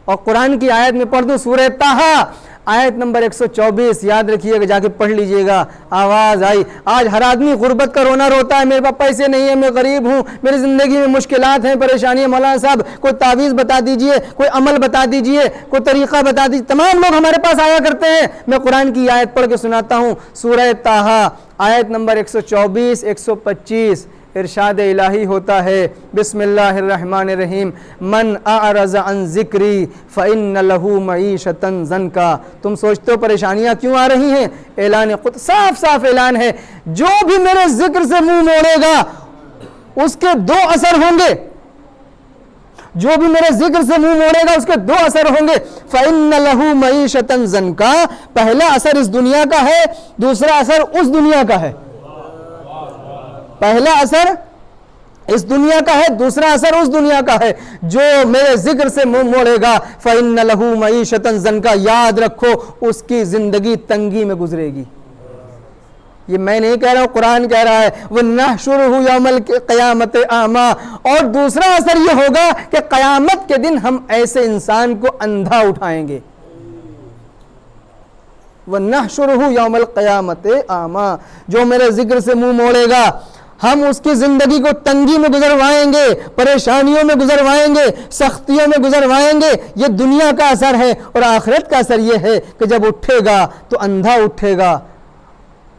اور قرآن کی آیت میں پڑھ دوں سورہ طٰہٰ آیت نمبر 124, یاد رکھیے گا, جا کے پڑھ لیجئے گا. آواز آئی. آج ہر آدمی غربت کا رونا روتا ہے, میرے پاس پیسے نہیں ہیں, میں غریب ہوں, میری زندگی میں مشکلات ہیں, پریشانیاں. مولانا صاحب کوئی تعویذ بتا دیجئے, کوئی عمل بتا دیجئے, کوئی طریقہ بتا دیجئے. تمام لوگ ہمارے پاس آیا کرتے ہیں. میں قرآن کی آیت پڑھ کے سناتا ہوں. سورہ طٰہٰ آیت نمبر 124 125 ارشاد الہی ہوتا ہے بسم اللہ الرحمن الرحیم من اعرض عن ذکری فإن له معیشۃ ضنکا. تم سوچتے ہو پریشانیاں کیوں آ رہی ہیں؟ اعلان خود صاف صاف اعلان ہے, جو بھی میرے ذکر سے منہ موڑے گا اس کے دو اثر ہوں گے. جو بھی میرے ذکر سے منہ موڑے گا اس کے دو اثر ہوں گے. فإن له معیشۃ ضنکا. پہلا اثر اس دنیا کا ہے, دوسرا اثر اس دنیا کا ہے. پہلا اثر اس دنیا کا ہے, دوسرا اثر اس دنیا کا ہے. جو میرے ذکر سے منہ موڑے گا فإن له معیشۃ ضنکا. یاد رکھو اس کی زندگی تنگی میں گزرے گی. یہ میں نہیں کہہ رہا ہوں, قرآن کہہ رہا ہے. وَنَحْشُرُهُ يَوْمَ الْقِيَامَةِ أَعْمَىٰ. اور دوسرا اثر یہ ہوگا کہ قیامت کے دن ہم ایسے انسان کو اندھا اٹھائیں گے. وَنَحْشُرُهُ يَوْمَ الْقِيَامَةِ أَعْمَىٰ. جو میرے ذکر سے منہ موڑے گا ہم اس کی زندگی کو تنگی میں گزروائیں گے, پریشانیوں میں گزروائیں گے, سختیوں میں گزروائیں گے. یہ دنیا کا اثر ہے. اور آخرت کا اثر یہ ہے کہ جب اٹھے گا تو اندھا اٹھے گا.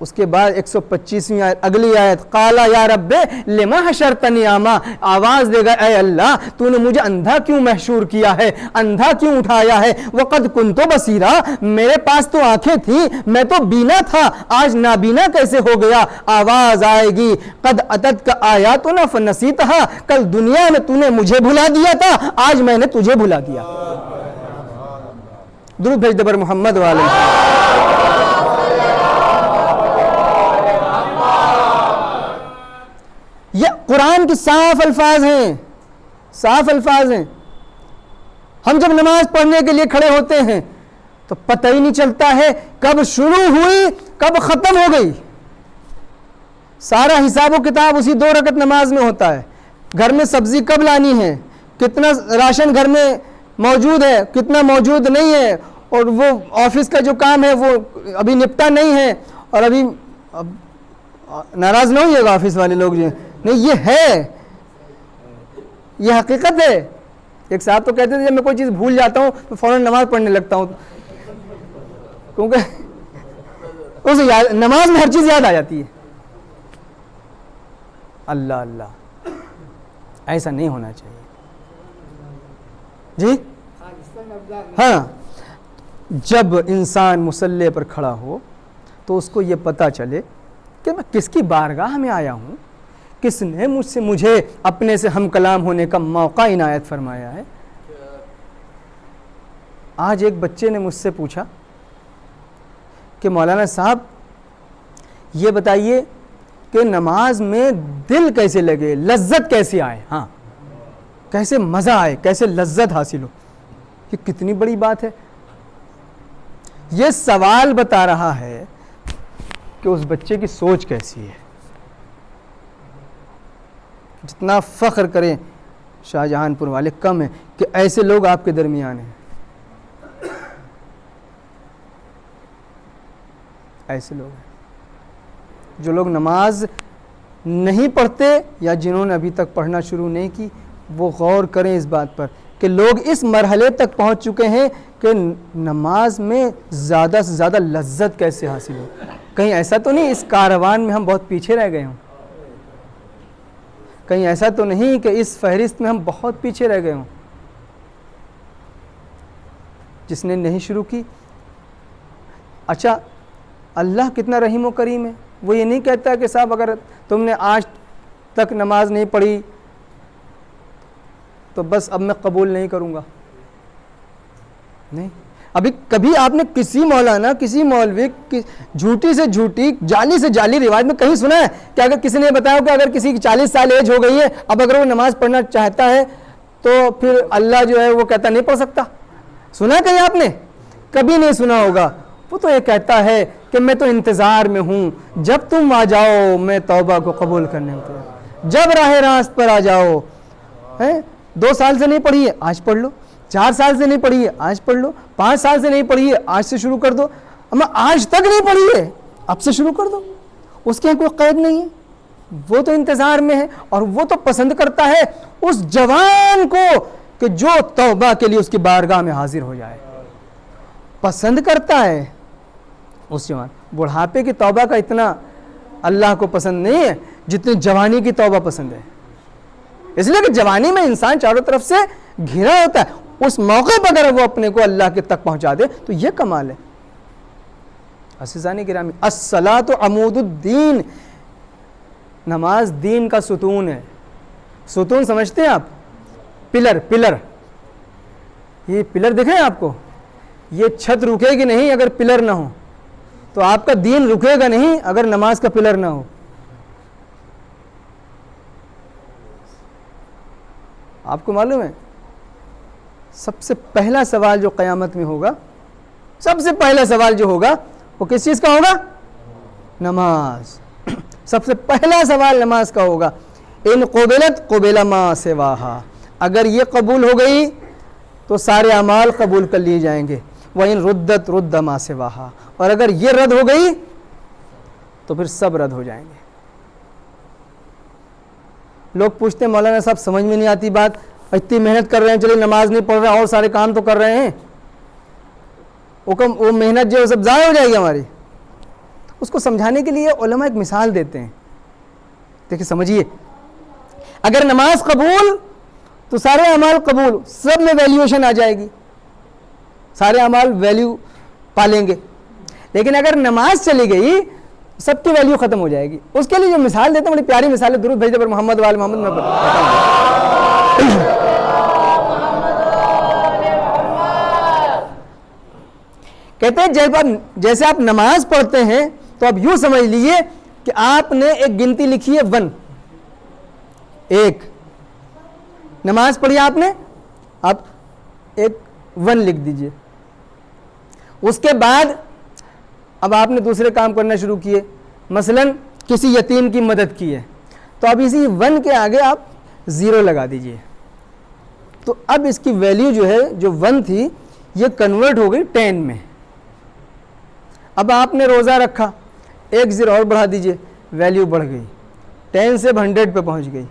اس کے بعد 125ویں آیت اگلی آیت قالا یا رب لما حشرتنی اعمیٰ. آواز دے گا اے اللہ تو نے مجھے اندھا کیوں محشور کیا ہے, اندھا کیوں اٹھایا ہے. وقد کنت بصیرا. میرے پاس تو آنکھیں تھیں, میں تو بینا تھا, آج نابینا کیسے ہو گیا. آواز آئے گی قد اتتک آیاتنا فنسیتہا. کل دنیا میں تو نے مجھے بھلا دیا تھا, آج میں نے تجھے بھلا دیا. درود بھیج دے بر محمد والے. یہ قرآن کی صاف الفاظ ہیں, صاف الفاظ ہیں. ہم جب نماز پڑھنے کے لیے کھڑے ہوتے ہیں تو پتہ ہی نہیں چلتا ہے کب شروع ہوئی کب ختم ہو گئی. سارا حساب و کتاب اسی 2 رکعت نماز میں ہوتا ہے. گھر میں سبزی کب لانی ہے, کتنا راشن گھر میں موجود ہے, کتنا موجود نہیں ہے, اور وہ آفس کا جو کام ہے وہ ابھی نپٹا نہیں ہے. اور ابھی ناراض نہ ہوئیے گا آفس والے لوگ, جو نہیں یہ ہے, یہ حقیقت ہے. ایک صاحب تو کہتے تھے جب میں کوئی چیز بھول جاتا ہوں تو فوراً نماز پڑھنے لگتا ہوں, کیونکہ اسے نماز میں ہر چیز یاد آ جاتی ہے. اللہ اللہ, ایسا نہیں ہونا چاہیے جی. ہاں, جب انسان مصلی پر کھڑا ہو تو اس کو یہ پتہ چلے کہ میں کس کی بارگاہ میں آیا ہوں, کس نے مجھے اپنے سے ہم کلام ہونے کا موقع عنایت فرمایا ہے. آج ایک بچے نے مجھ سے پوچھا کہ مولانا صاحب یہ بتائیے کہ نماز میں دل کیسے لگے, لذت کیسے آئے, ہاں کیسے مزہ آئے, کیسے لذت حاصل ہو. یہ کتنی بڑی بات ہے. یہ سوال بتا رہا ہے کہ اس بچے کی سوچ کیسی ہے. جتنا فخر کریں شاہ جہان پور والے کم ہے کہ ایسے لوگ آپ کے درمیان ہیں. ایسے لوگ ہیں جو لوگ نماز نہیں پڑھتے یا جنہوں نے ابھی تک پڑھنا شروع نہیں کی، وہ غور کریں اس بات پر کہ لوگ اس مرحلے تک پہنچ چکے ہیں کہ نماز میں زیادہ سے زیادہ لذت کیسے حاصل ہو۔ کہیں ایسا تو نہیں اس کاروان میں ہم بہت پیچھے رہ گئے ہوں؟ کہیں ایسا تو نہیں کہ اس فہرست میں ہم بہت پیچھے رہ گئے ہوں؟ جس نے نہیں شروع کی، اچھا اللہ کتنا رحیم و کریم ہے، وہ یہ نہیں کہتا کہ صاحب اگر تم نے آج تک نماز نہیں پڑھی تو بس اب میں قبول نہیں کروں گا۔ نہیں، ابھی کبھی آپ نے کسی مولانا، کسی مولوی کی جھوٹی سے جھوٹی، جعلی سے جعلی روایت میں کہیں سنا ہے کہ اگر کسی نے بتایا کہ اگر کسی کی 40 سال ایج ہو گئی ہے، اب اگر وہ نماز پڑھنا چاہتا ہے تو پھر اللہ جو ہے وہ کہتا نہیں پڑھ سکتا؟ سنا ہے کہیں آپ نے؟ کبھی نہیں سنا ہوگا۔ وہ تو یہ کہتا ہے کہ میں تو انتظار میں ہوں، جب تم آ جاؤ میں توبہ کو قبول کرنے کو تیار، جب راہ راست پر آ جاؤ۔ 2 سال سے نہیں پڑھی ہے، آج پڑھ لو۔ 4 سال سے نہیں پڑھی ہے، آج پڑھ لو۔ 5 سال سے نہیں پڑھی ہے، آج سے شروع کر دو۔ اما آج تک نہیں پڑھی ہے، اب سے شروع کر دو، اس کے کوئی قید نہیں ہے۔ وہ تو انتظار میں ہے اور وہ تو پسند کرتا ہے اس جوان کو کہ جو توبہ کے لیے اس کی بارگاہ میں حاضر ہو جائے، پسند کرتا ہے اس جوان۔ بڑھاپے کی توبہ کا اتنا اللہ کو پسند نہیں ہے جتنی جوانی کی توبہ پسند ہے، اس لیے کہ جوانی میں انسان چاروں طرف سے گھرا ہوتا ہے، اس موقع پر اگر وہ اپنے کو اللہ کے تک پہنچا دے تو یہ کمال ہے۔ عزیزان گرامی، الصلاۃ عمود الدین، نماز دین کا ستون ہے۔ ستون سمجھتے ہیں آپ؟ پلر، یہ پلر دکھ رہے ہیں آپ کو؟ یہ چھت رکے گی نہیں اگر پلر نہ ہو، تو آپ کا دین رکے گا نہیں اگر نماز کا پلر نہ ہو۔ آپ کو معلوم ہے سب سے پہلا سوال جو قیامت میں ہوگا، سب سے پہلا سوال جو ہوگا وہ کس چیز کا ہوگا؟ نماز۔ سب سے پہلا سوال نماز کا ہوگا۔ ان قبلت قبل ما سواہا، اگر یہ قبول ہو گئی تو سارے اعمال قبول کر لیے جائیں گے۔ وَإِن رُدَّتْ رُدَّ مَا سِوَاهَا، اور اگر یہ رد ہو گئی تو پھر سب رد ہو جائیں گے۔ لوگ پوچھتے ہیں مولانا صاحب سمجھ میں نہیں آتی بات، اتنی محنت کر رہے ہیں، چلے نماز نہیں پڑھ رہے اور سارے کام تو کر رہے ہیں، وہ محنت جو سب ضائع ہو جائے گی ہماری۔ اس کو سمجھانے کے لیے علماء ایک مثال دیتے ہیں، دیکھیں سمجھیے، اگر نماز قبول تو سارے اعمال قبول، سب میں ویلیویشن آ جائے گی، سارے اعمال ویلیو پالیں گے۔ لیکن اگر نماز چلی گئی سب کی ویلیو ختم ہو جائے گی۔ اس کے لیے جو مثال دیتے ہیں بڑی پیاری مثال ہے، درود بھیجتے پر محمد وآل محمد میں کہتے ہیں جیسے آپ نماز پڑھتے ہیں تو اب یوں سمجھ لیجئے کہ آپ نے ایک گنتی لکھی ہے 1، ایک نماز پڑھی آپ نے، آپ ایک 1 لکھ دیجئے۔ اس کے بعد اب آپ نے دوسرے کام کرنا شروع کیے، مثلا کسی یتیم کی مدد کی ہے، تو اب اسی 1 کے آگے آپ 0 لگا دیجئے، تو اب اس کی ویلیو جو ہے جو 1 تھی یہ کنورٹ ہو گئی 10 میں۔ اب آپ نے روزہ رکھا، 1 0 اور بڑھا دیجئے، ویلیو بڑھ گئی، 10 سے 100 پہ پہنچ گئی۔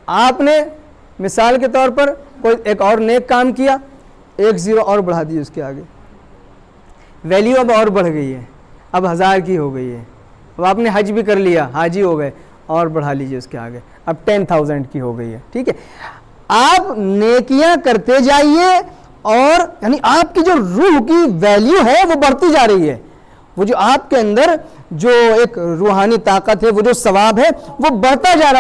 آپ نے مثال کے طور پر کوئی ایک اور نیک کام کیا، 1 0 اور بڑھا دیجئے اس کے آگے، ویلیو اب اور بڑھ گئی ہے، اب 1000 کی ہو گئی ہے۔ اب آپ نے حج بھی کر لیا، حاجی ہو گئے، اور بڑھا لیجئے اس کے آگے، اب 10,000 کی ہو گئی ہے۔ ٹھیک ہے، آپ نیکیاں کرتے جائیے اور یعنی آپ کی جو روح کی ویلیو ہے وہ بڑھتی جا رہی ہے، وہ جو آپ کے اندر جو ایک روحانی طاقت ہے، وہ جو ثواب ہے وہ بڑھتا جا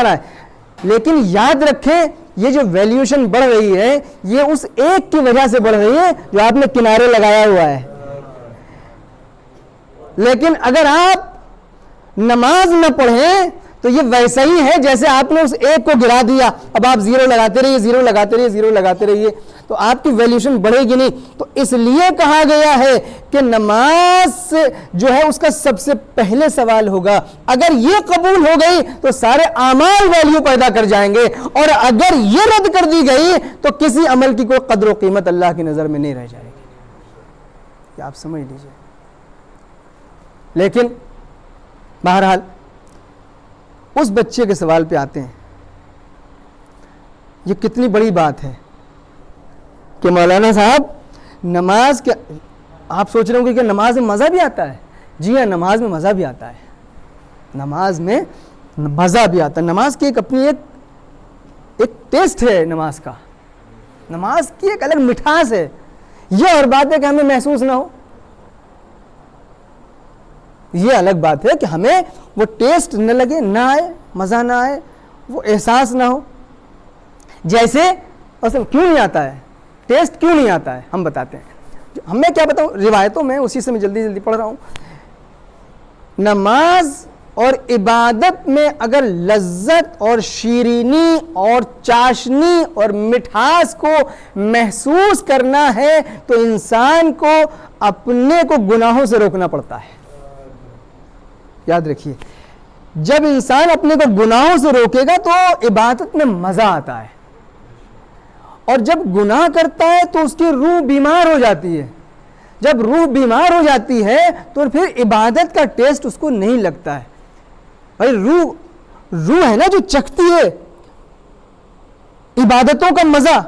رہا ہے۔ لیکن یاد رکھیں یہ جو ویلیوشن بڑھ رہی ہے یہ اس ایک کی وجہ سے بڑھ رہی ہے جو آپ نے کنارے لگایا ہوا ہے۔ لیکن اگر آپ نماز نہ پڑھیں تو یہ ویسا ہی ہے جیسے آپ نے اس ایک کو گرا دیا، اب آپ 0 لگاتے رہیے، 0 لگاتے رہیے، 0 لگاتے رہیے، تو آپ کی ویلیوشن بڑھے گی نہیں۔ تو اس لیے کہا گیا ہے کہ نماز جو ہے اس کا سب سے پہلے سوال ہوگا، اگر یہ قبول ہو گئی تو سارے اعمال ویلیو پیدا کر جائیں گے، اور اگر یہ رد کر دی گئی تو کسی عمل کی کوئی قدر و قیمت اللہ کی نظر میں نہیں رہ جائے گی۔ یہ آپ سمجھ لیجئے۔ لیکن بہرحال اس بچے کے سوال پہ آتے ہیں. یہ کتنی بڑی بات ہے کہ مولانا صاحب نماز کے آپ سوچ رہے ہوں گے کہ نماز میں مزہ بھی آتا ہے. جی ہاں, نماز میں مزہ بھی آتا ہے. نماز میں مزہ بھی آتا ہے. نماز کی ایک اپنی ایک ٹیسٹ ہے. نماز کا, نماز کی ایک الگ مٹھاس ہے. یہ اور بات ہے کہ ہمیں محسوس نہ ہو, یہ الگ بات ہے کہ ہمیں وہ ٹیسٹ نہ لگے, نہ آئے, مزہ نہ آئے, وہ احساس نہ ہو. جیسے اصل کیوں نہیں آتا ہے, ٹیسٹ کیوں نہیں آتا ہے, ہم بتاتے ہیں. ہمیں کیا بتاؤں, روایتوں میں, اسی سے میں جلدی جلدی پڑھ رہا ہوں. نماز اور عبادت میں اگر لذت اور شیرینی اور چاشنی اور مٹھاس کو محسوس کرنا ہے تو انسان کو اپنے کو گناہوں سے روکنا پڑتا ہے. یاد رکھیے, جب انسان اپنے کو گناہوں سے روکے گا تو عبادت میں مزہ آتا ہے, اور جب گناہ کرتا ہے تو اس کی روح بیمار ہو جاتی ہے. جب روح بیمار ہو جاتی ہے تو پھر عبادت کا ٹیسٹ اس کو نہیں لگتا ہے. بھائی روح ہے نا جو چکھتی ہے عبادتوں کا مزہ.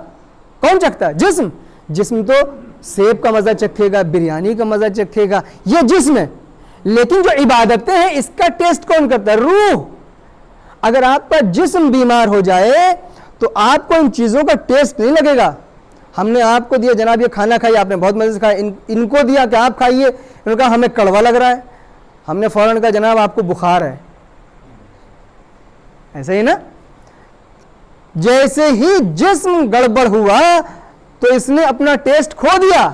کون چکھتا ہے؟ جسم تو سیب کا مزہ چکھے گا, بریانی کا مزہ چکھے گا, یہ جسم ہے. لیکن جو عبادتیں ہیں اس کا ٹیسٹ کون کرتا ہے؟ روح. اگر آپ کا جسم بیمار ہو جائے تو آپ کو ان چیزوں کا ٹیسٹ نہیں لگے گا. ہم نے آپ کو دیا جناب یہ کھانا کھائیے, آپ نے بہت مزے سے کھایا, ان کو دیا کہ آپ کھائیے, انہوں نے کہا ہمیں کڑوا لگ رہا ہے, ہم نے فوراً کہا جناب آپ کو بخار ہے. ایسا ہی نا, جیسے ہی جسم گڑبڑ ہوا تو اس نے اپنا ٹیسٹ کھو دیا.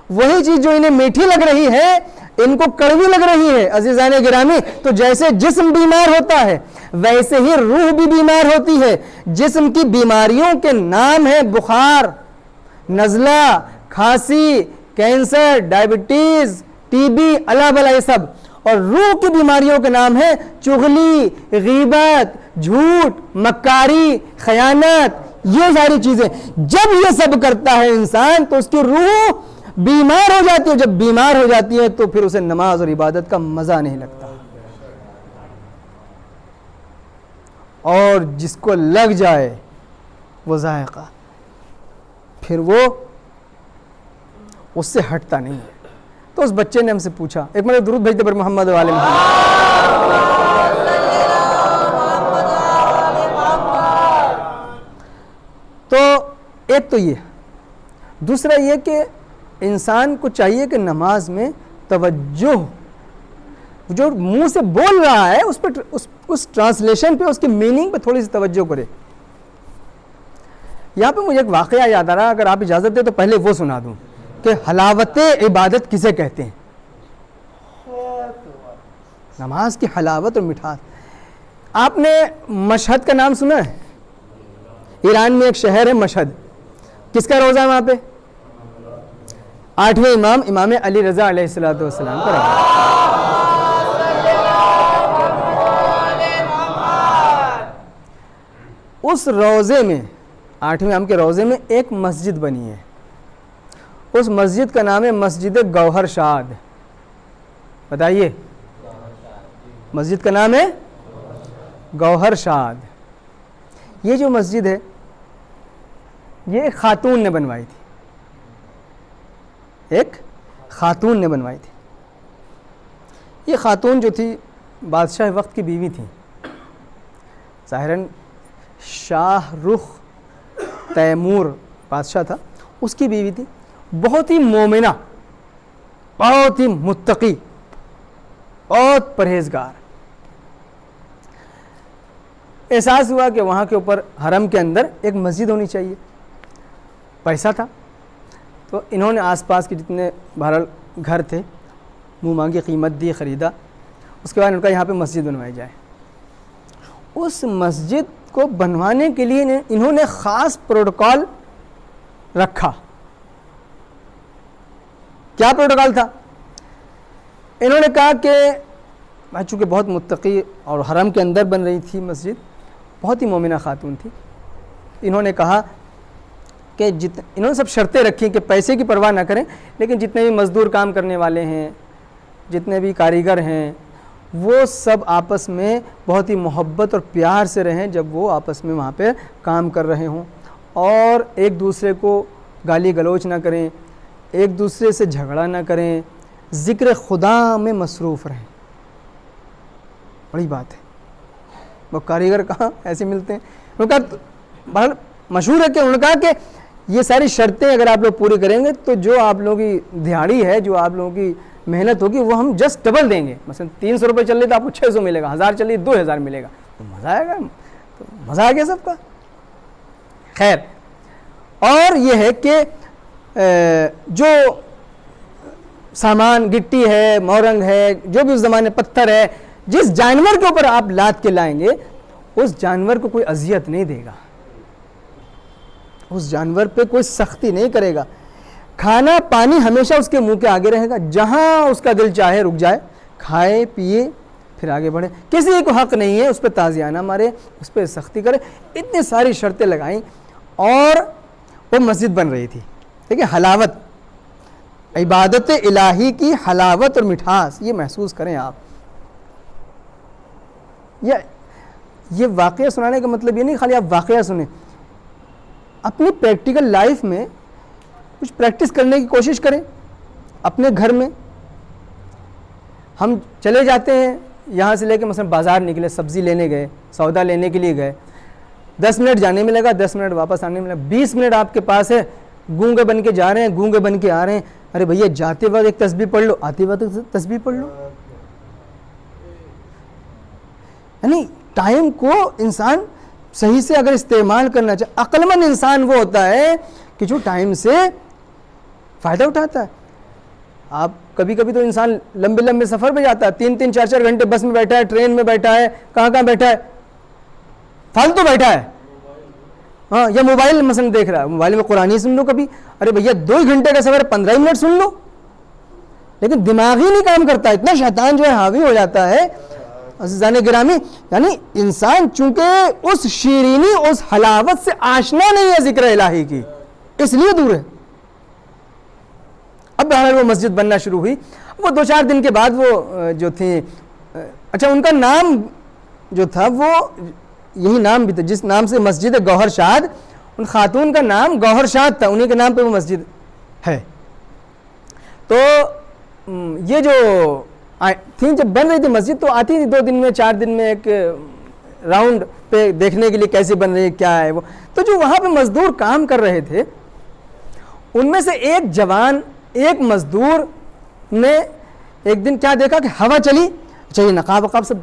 وہی چیز جو انہیں میٹھی لگ رہی ہے ان کو کڑوی لگ رہی ہے. عزیزان گرامی, تو جیسے جسم بیمار ہوتا ہے ویسے ہی روح بھی بیمار ہوتی ہے. جسم کی بیماریوں کے نام ہے بخار, نزلہ, کھانسی, کینسر, ڈائبٹیز, ٹی بی, اللہ بلا یہ سب. اور روح کی بیماریوں کے نام ہے چغلی, غیبت, جھوٹ, مکاری, خیانت, یہ ساری چیزیں. جب یہ سب کرتا ہے انسان تو اس کی روح بیمار ہو جاتی ہے. جب بیمار ہو جاتی ہے تو پھر اسے نماز اور عبادت کا مزہ نہیں لگتا. اور جس کو لگ جائے وہ ذائقہ, پھر وہ اس سے ہٹتا نہیں ہے. تو اس بچے نے ہم سے پوچھا, ایک مرتبہ درود بھیجتے پر محمد و آل محمد. تو ایک تو یہ, دوسرا یہ کہ انسان کو چاہیے کہ نماز میں توجہ, جو منہ سے بول رہا ہے اس پر, اس ٹرانسلیشن پہ, اس کے میننگ پہ تھوڑی سی توجہ کرے. یہاں پہ مجھے ایک واقعہ یاد آ رہا, اگر آپ اجازت دیں تو پہلے وہ سنا دوں کہ حلاوت عبادت کسے کہتے ہیں. نماز کی حلاوت اور مٹھاس. آپ نے مشہد کا نام سنا ہے؟ ایران میں ایک شہر ہے مشہد. کس کا روزہ ہے وہاں پہ؟ 8ویں امام, امام علی رضا علیہ السلام کا روزہ. اس روزے میں, 8ویں امام کے روزے میں ایک مسجد بنی ہے. اس مسجد کا نام ہے مسجد گوہر شاد. بتائیے, مسجد کا نام ہے گوہر شاد. یہ جو مسجد ہے یہ ایک خاتون نے بنوائی تھی, ایک خاتون نے بنوائی تھی. یہ خاتون جو تھی بادشاہ وقت کی بیوی تھی. ظاہراً شاہ رخ تیمور بادشاہ تھا, اس کی بیوی تھی. بہت ہی مومنہ, بہت ہی متقی, بہت پرہیزگار. احساس ہوا کہ وہاں کے اوپر حرم کے اندر ایک مسجد ہونی چاہیے. پیسہ تھا تو انہوں نے آس پاس کے جتنے بہرحال گھر تھے منہ مانگی قیمت دی, خریدا. اس کے بعد ان کا یہاں پہ مسجد بنوائی جائے. اس مسجد کو بنوانے کے لیے انہوں نے خاص پروٹوکال رکھا. کیا پروٹوکال تھا؟ انہوں نے کہا کہ چونکہ بہت متقی اور حرم کے اندر بن رہی تھی مسجد, بہت ہی مومنہ خاتون تھی, انہوں نے کہا کہ انہوں نے سب شرطیں رکھی کہ پیسے کی پرواہ نہ کریں, لیکن جتنے بھی مزدور کام کرنے والے ہیں جتنے بھی کاریگر ہیں وہ سب آپس میں بہت ہی محبت اور پیار سے رہیں جب وہ آپس میں وہاں پہ کام کر رہے ہوں، اور ایک دوسرے کو گالی گلوچ نہ کریں، ایک دوسرے سے جھگڑا نہ کریں، ذکر خدا میں مصروف رہیں. بڑی بات ہے. وہ کاریگر کہاں ایسے ملتے ہیں؟ انہوں نے کہا بہت مشہور ہے کہ انہوں نے کہا کہ یہ ساری شرطیں اگر آپ لوگ پوری کریں گے تو جو آپ لوگوں کی دہاڑی ہے، جو آپ لوگوں کی محنت ہوگی، وہ ہم جسٹ ڈبل دیں گے. مثلا 300 روپے چل رہے تو آپ کو 600 ملے گا، 1000 چل رہی 2000 ملے گا. تو مزہ آئے گا، تو مزہ آ گیا سب کا. خیر، اور یہ ہے کہ جو سامان گٹی ہے، مورنگ ہے، جو بھی اس زمانے پتھر ہے، جس جانور کے اوپر آپ لاد کے لائیں گے اس جانور کو کوئی اذیت نہیں دے گا، اس جانور پہ کوئی سختی نہیں کرے گا. کھانا پانی ہمیشہ اس کے منہ کے آگے رہے گا، جہاں اس کا دل چاہے رک جائے، کھائے پیے پھر آگے بڑھے. کسی کو حق نہیں ہے اس پہ تازیانہ مارے، اس پہ سختی کرے. اتنی ساری شرطیں لگائیں اور وہ مسجد بن رہی تھی. دیکھیں حلاوت، عبادت الہی کی حلاوت اور مٹھاس یہ محسوس کریں آپ. یہ واقعہ سنانے کا مطلب یہ نہیں خالی آپ واقعہ سنیں، اپنی پریکٹیکل لائف میں کچھ پریکٹس کرنے کی کوشش کریں. اپنے گھر میں ہم چلے جاتے ہیں، یہاں سے لے کے مثلا بازار نکلے، سبزی لینے گئے، سودا لینے کے لیے گئے، 10 منٹ جانے میں لگا، 10 منٹ واپس آنے میں لگا، 20 منٹ آپ کے پاس ہے، گونگے بن کے جا رہے ہیں، گونگے بن کے آ رہے ہیں. ارے بھیا جاتے وقت ایک تسبیح پڑھ لو، آتے وقت تسبیح پڑھ لو. یعنی ٹائم کو انسان صحیح سے اگر استعمال کرنا چاہے، عقل مند انسان وہ ہوتا ہے کہ جو ٹائم سے فائدہ اٹھاتا ہے. آپ کبھی کبھی تو انسان لمبے لمبے سفر پہ جاتا ہے، 3-3 4-4 گھنٹے بس میں بیٹھا ہے، ٹرین میں بیٹھا ہے، کہاں بیٹھا ہے، فالتو بیٹھا ہے، ہاں، یا موبائل مثلا دیکھ رہا ہے، موبائل میں قرآن ہی سن لو کبھی. ارے بھیا 2 گھنٹے کا سفر 15 منٹ سن لو. لیکن دماغ ہی نہیں کام کرتا، اتنا شیطان جو ہے حاوی ہو جاتا ہے. عزیزان گرامی، یعنی انسان چونکہ اس شیرینی، اس حلاوت سے آشنا نہیں ہے ذکر الہی کی، اس لیے دور ہے. اب بہرحال وہ مسجد بننا شروع ہوئی. وہ 2-4 دن کے بعد وہ جو تھیں، اچھا ان کا نام جو تھا وہ یہی نام بھی تھا جس نام سے مسجد گوہر شاد، ان خاتون کا نام گوہر شاد تھا، انہی کے نام پہ وہ مسجد ہے. تو یہ جو تھیں جب بن رہی تھی مسجد تو آتی تھی 2 دن میں 4 دن میں ایک راؤنڈ پہ دیکھنے کے لیے کیسے بن رہی ہے، کیا ہے وہ. تو جو وہاں پہ مزدور کام کر رہے تھے ان میں سے ایک جوان، ایک مزدور نے ایک دن کیا دیکھا کہ ہوا چلی، اچھا یہ نقاب وقاب سب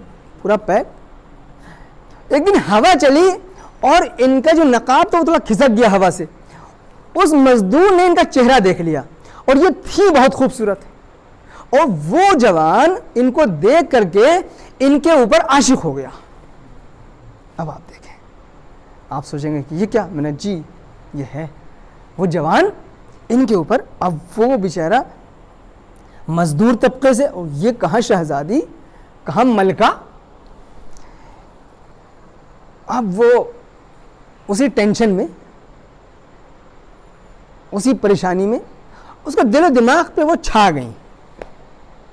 پورا پیک، ایک دن ہوا چلی اور ان کا جو نقاب تھا وہ تھوڑا کھسک گیا ہوا سے. اس مزدور نے ان کا چہرہ دیکھ لیا اور یہ تھی بہت خوبصورت، اور وہ جوان ان کو دیکھ کر کے ان کے اوپر عاشق ہو گیا. اب آپ دیکھیں، آپ سوچیں گے کہ یہ کیا؟ میں نے جی یہ ہے وہ جوان ان کے اوپر. اب وہ بیچارہ مزدور طبقے سے، اور یہ کہاں شہزادی کہاں ملکہ. اب وہ اسی ٹینشن میں، اسی پریشانی میں اس کا دل و دماغ پہ وہ چھا گئیں،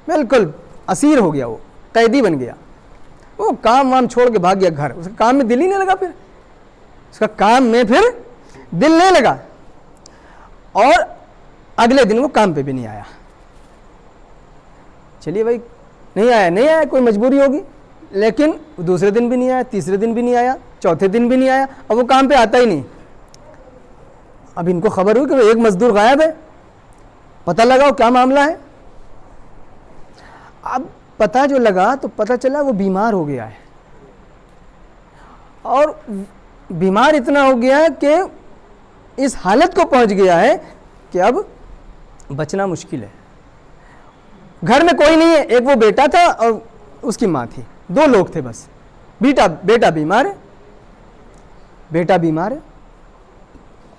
بالکل اسیر ہو گیا، وہ قیدی بن گیا. وہ کام وام چھوڑ کے بھاگ گیا گھر، اس کا کام میں دل ہی نہیں لگا، پھر اس کا کام میں پھر دل نہیں لگا، اور اگلے دن وہ کام پہ بھی نہیں آیا. چلیے بھائی نہیں آیا، کوئی مجبوری ہوگی. لیکن دوسرے دن بھی نہیں آیا، تیسرے دن بھی نہیں آیا، چوتھے دن بھی نہیں آیا، اب وہ کام پہ آتا ہی نہیں. اب ان کو خبر ہوئی کہ وہ ایک مزدور غائب ہے، پتہ لگاؤ کیا معاملہ ہے. اب پتہ جو لگا تو پتہ چلا وہ بیمار ہو گیا ہے، اور بیمار اتنا ہو گیا کہ اس حالت کو پہنچ گیا ہے کہ اب بچنا مشکل ہے. گھر میں کوئی نہیں ہے، ایک وہ بیٹا تھا اور اس کی ماں تھی، 2 لوگ تھے بس. بیٹا بیمار ہے، بیٹا بیمار ہے،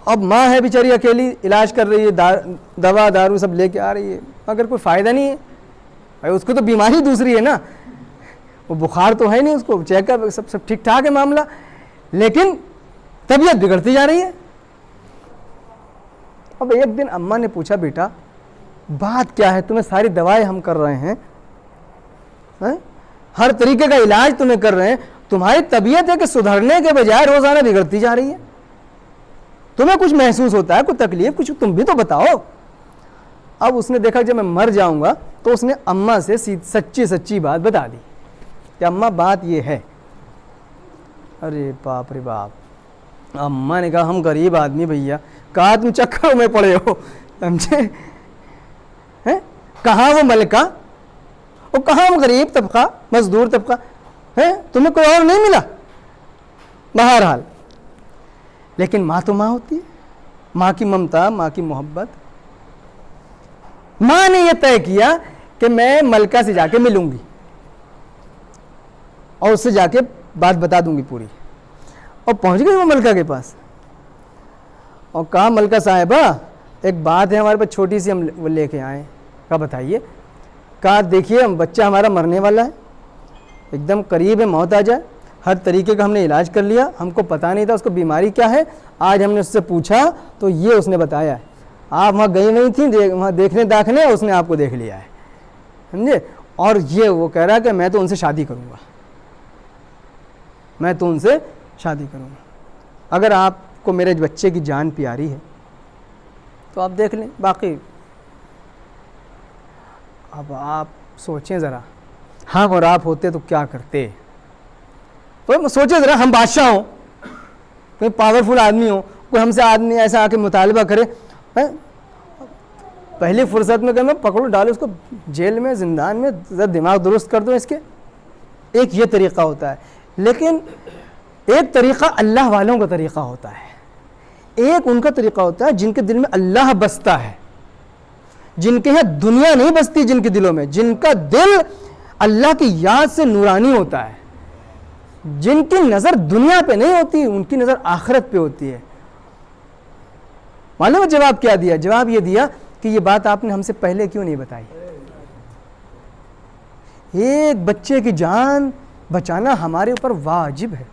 اب ماں ہے بیچاری اکیلی، علاج کر رہی ہے، دوا دارو سب لے کے آ رہی ہے، مگر کوئی فائدہ نہیں ہے. بھائی اس کو تو بیماری دوسری ہے نا، وہ بخار تو ہے نہیں، اس کو چیک اپ سب ٹھیک ٹھاک ہے معاملہ، لیکن طبیعت بگڑتی جا رہی ہے. اب ایک دن اماں نے پوچھا بیٹا بات کیا ہے، تمہیں ساری دوائیں ہم کر رہے ہیں ہر طریقے کا علاج تمہیں کر رہے ہیں. تمہاری طبیعت ہے کہ سدھرنے کے بجائے روزانہ بگڑتی جا رہی ہے. تمہیں کچھ محسوس ہوتا ہے, کوئی تکلیف, کچھ تم بھی تو بتاؤ. اب اس نے دیکھا جب میں مر جاؤں گا تو اس نے اماں سے سچی بات بتا دی کہ اماں بات یہ ہے. ارے باپ رے باپ. اماں نے کہا ہم غریب آدمی بھیا, کہا تم چکروں میں پڑے ہو, سمجھے, کہاں وہ ملکہ, اور کہاں ہم غریب طبقہ, مزدور طبقہ, تمہیں کوئی اور نہیں ملا. بہرحال لیکن ماں تو ماں ہوتی ہے, ماں کی ممتا, ماں کی محبت. ماں نے یہ طے کیا کہ میں ملکہ سے جا کے ملوں گی اور اس سے جا کے بات بتا دوں گی پوری. اور پہنچ گئی وہ ملکہ کے پاس اور کہا ملکہ صاحبہ ایک بات ہے ہمارے پاس چھوٹی سی, ہم وہ لے کے آئے. کہا بتائیے. کہا دیکھیے بچہ ہمارا مرنے والا ہے, ایک دم قریب ہے موت آ جائے, ہر طریقے کا ہم نے علاج کر لیا, ہم کو پتہ نہیں تھا اس کو بیماری کیا ہے. آج ہم نے اس سے پوچھا تو یہ اس نے بتایا ہے. آپ وہاں گئی نہیں تھیں وہاں دیکھنے داخلے, اس نے آپ کو دیکھ لیا ہے, سمجھے. اور یہ وہ کہہ رہا کہ میں تو ان سے شادی کروں گا, میں تو ان سے شادی کروں گا. اگر آپ کو میرے بچے کی جان پیاری ہے تو آپ دیکھ لیں, باقی اب آپ سوچیں ذرا, ہم اور آپ ہوتے تو کیا کرتے. تو سوچیں ذرا, ہم بادشاہ ہوں, کوئی پاورفل آدمی ہو, کوئی ہم سے آدمی ایسا آ کے مطالبہ کرے, پہلی فرصت میں کہ میں پکڑو ڈالو اس کو جیل میں, زندان میں, ذرا دماغ درست کر دو اس کے. ایک یہ طریقہ ہوتا ہے. لیکن ایک طریقہ اللہ والوں کا طریقہ ہوتا ہے, ایک ان کا طریقہ ہوتا ہے جن کے دل میں اللہ بستا ہے, جن کے یہاں دنیا نہیں بستی, جن کے دلوں میں, جن کا دل اللہ کی یاد سے نورانی ہوتا ہے, جن کی نظر دنیا پہ نہیں ہوتی, ان کی نظر آخرت پہ ہوتی ہے. معلوم ہے جواب کیا دیا؟ جواب یہ دیا کہ یہ بات آپ نے ہم سے پہلے کیوں نہیں بتائی. ایک بچے کی جان بچانا ہمارے اوپر واجب ہے.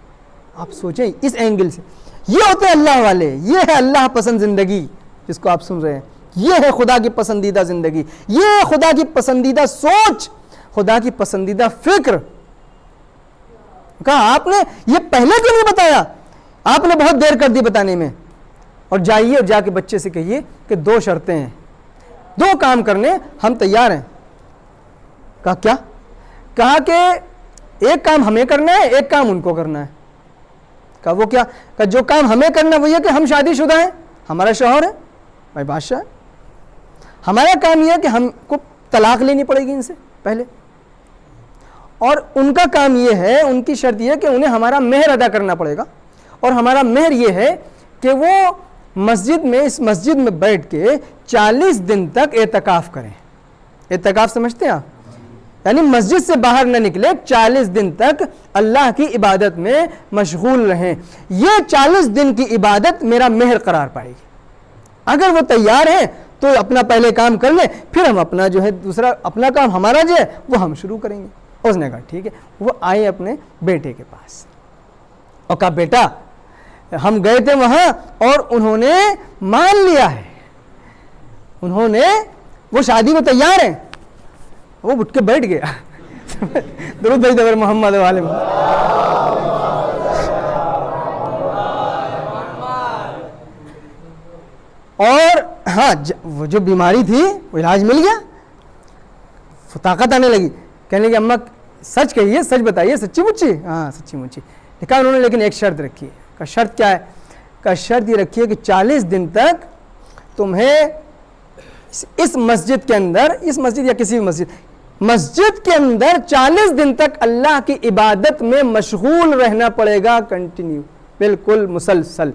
آپ سوچیں اس اینگل سے. یہ ہوتے ہیں اللہ والے, یہ ہے اللہ پسند زندگی جس کو آپ سن رہے ہیں, یہ ہے خدا کی پسندیدہ زندگی, یہ ہے خدا کی پسندیدہ سوچ, خدا کی پسندیدہ فکر. کہا آپ نے یہ پہلے کیوں نہیں بتایا؟ آپ نے بہت دیر کر دی بتانے میں. اور جائیے اور جا کے بچے سے کہیے کہ 2 شرطیں ہیں, 2 کام کرنے ہم تیار ہیں. کہا کیا؟ کہا کہ ایک کام ہمیں کرنا ہے, ایک کام ان کو کرنا ہے. کہا وہ کیا؟ کہا جو کام ہمیں کرنا ہے وہ یہ کہ ہم شادی شدہ ہیں, ہمارا شوہر ہے, بھائی بادشاہ ہے. ہمارا کام یہ ہے کہ ہم کو طلاق لینی پڑے گی ان سے پہلے. اور ان کا کام یہ ہے, ان کی شرط یہ ہے کہ انہیں ہمارا مہر ادا کرنا پڑے گا. اور ہمارا مہر یہ ہے کہ وہ مسجد میں, اس مسجد میں بیٹھ کے 40 دن تک اعتکاف کریں. اعتکاف سمجھتے ہیں آپ؟ یعنی مسجد سے باہر نہ نکلے, 40 دن تک اللہ کی عبادت میں مشغول رہیں. یہ 40 دن کی عبادت میرا مہر قرار پائے گی. اگر وہ تیار ہیں تو اپنا پہلے کام کر لیں, پھر ہم اپنا جو ہے دوسرا اپنا کام ہمارا جو ہے وہ ہم شروع کریں گے. اس نے کہا ٹھیک ہے. وہ آئے اپنے بیٹے کے پاس اور کہا بیٹا ہم گئے تھے وہاں اور انہوں نے مان لیا ہے, انہوں نے, وہ شادی میں تیار ہیں. وہ اٹھ کے بیٹھ گیا. درود بھیج دے محمد والے میں. اور ہاں وہ جو بیماری تھی وہ علاج مل گیا, طاقت آنے لگی. کہنے لگی اماں سچ کہیے, سچ بتائیے, سچی مچی؟ ہاں سچی مچی. کہا انہوں نے لیکن ایک شرط رکھی ہے. کہا شرط کیا ہے؟ کہا شرط یہ رکھی ہے کہ 40 دن تک تمہیں اس مسجد کے اندر, اس مسجد یا کسی بھی مسجد کے اندر 40 دن تک اللہ کی عبادت میں مشغول رہنا پڑے گا, کنٹینیو, بالکل مسلسل.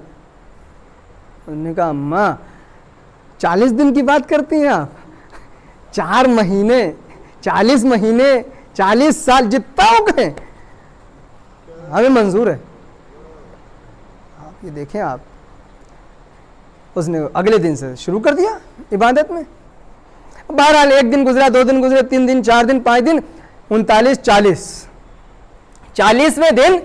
انہوں نے کہا اماں 40 دن کی بات کرتی ہیں آپ, 4 مہینے, 40 مہینے, 40 سال, جتنا ہو گئے ہمیں منظور ہے. آپ یہ دیکھیں, آپ اس نے اگلے دن سے شروع کر دیا عبادت میں. بہرحال 1 دن گزرا, 2 دن گزرے, 3 دن, 4 دن, 5 دن, 39, 40ویں دن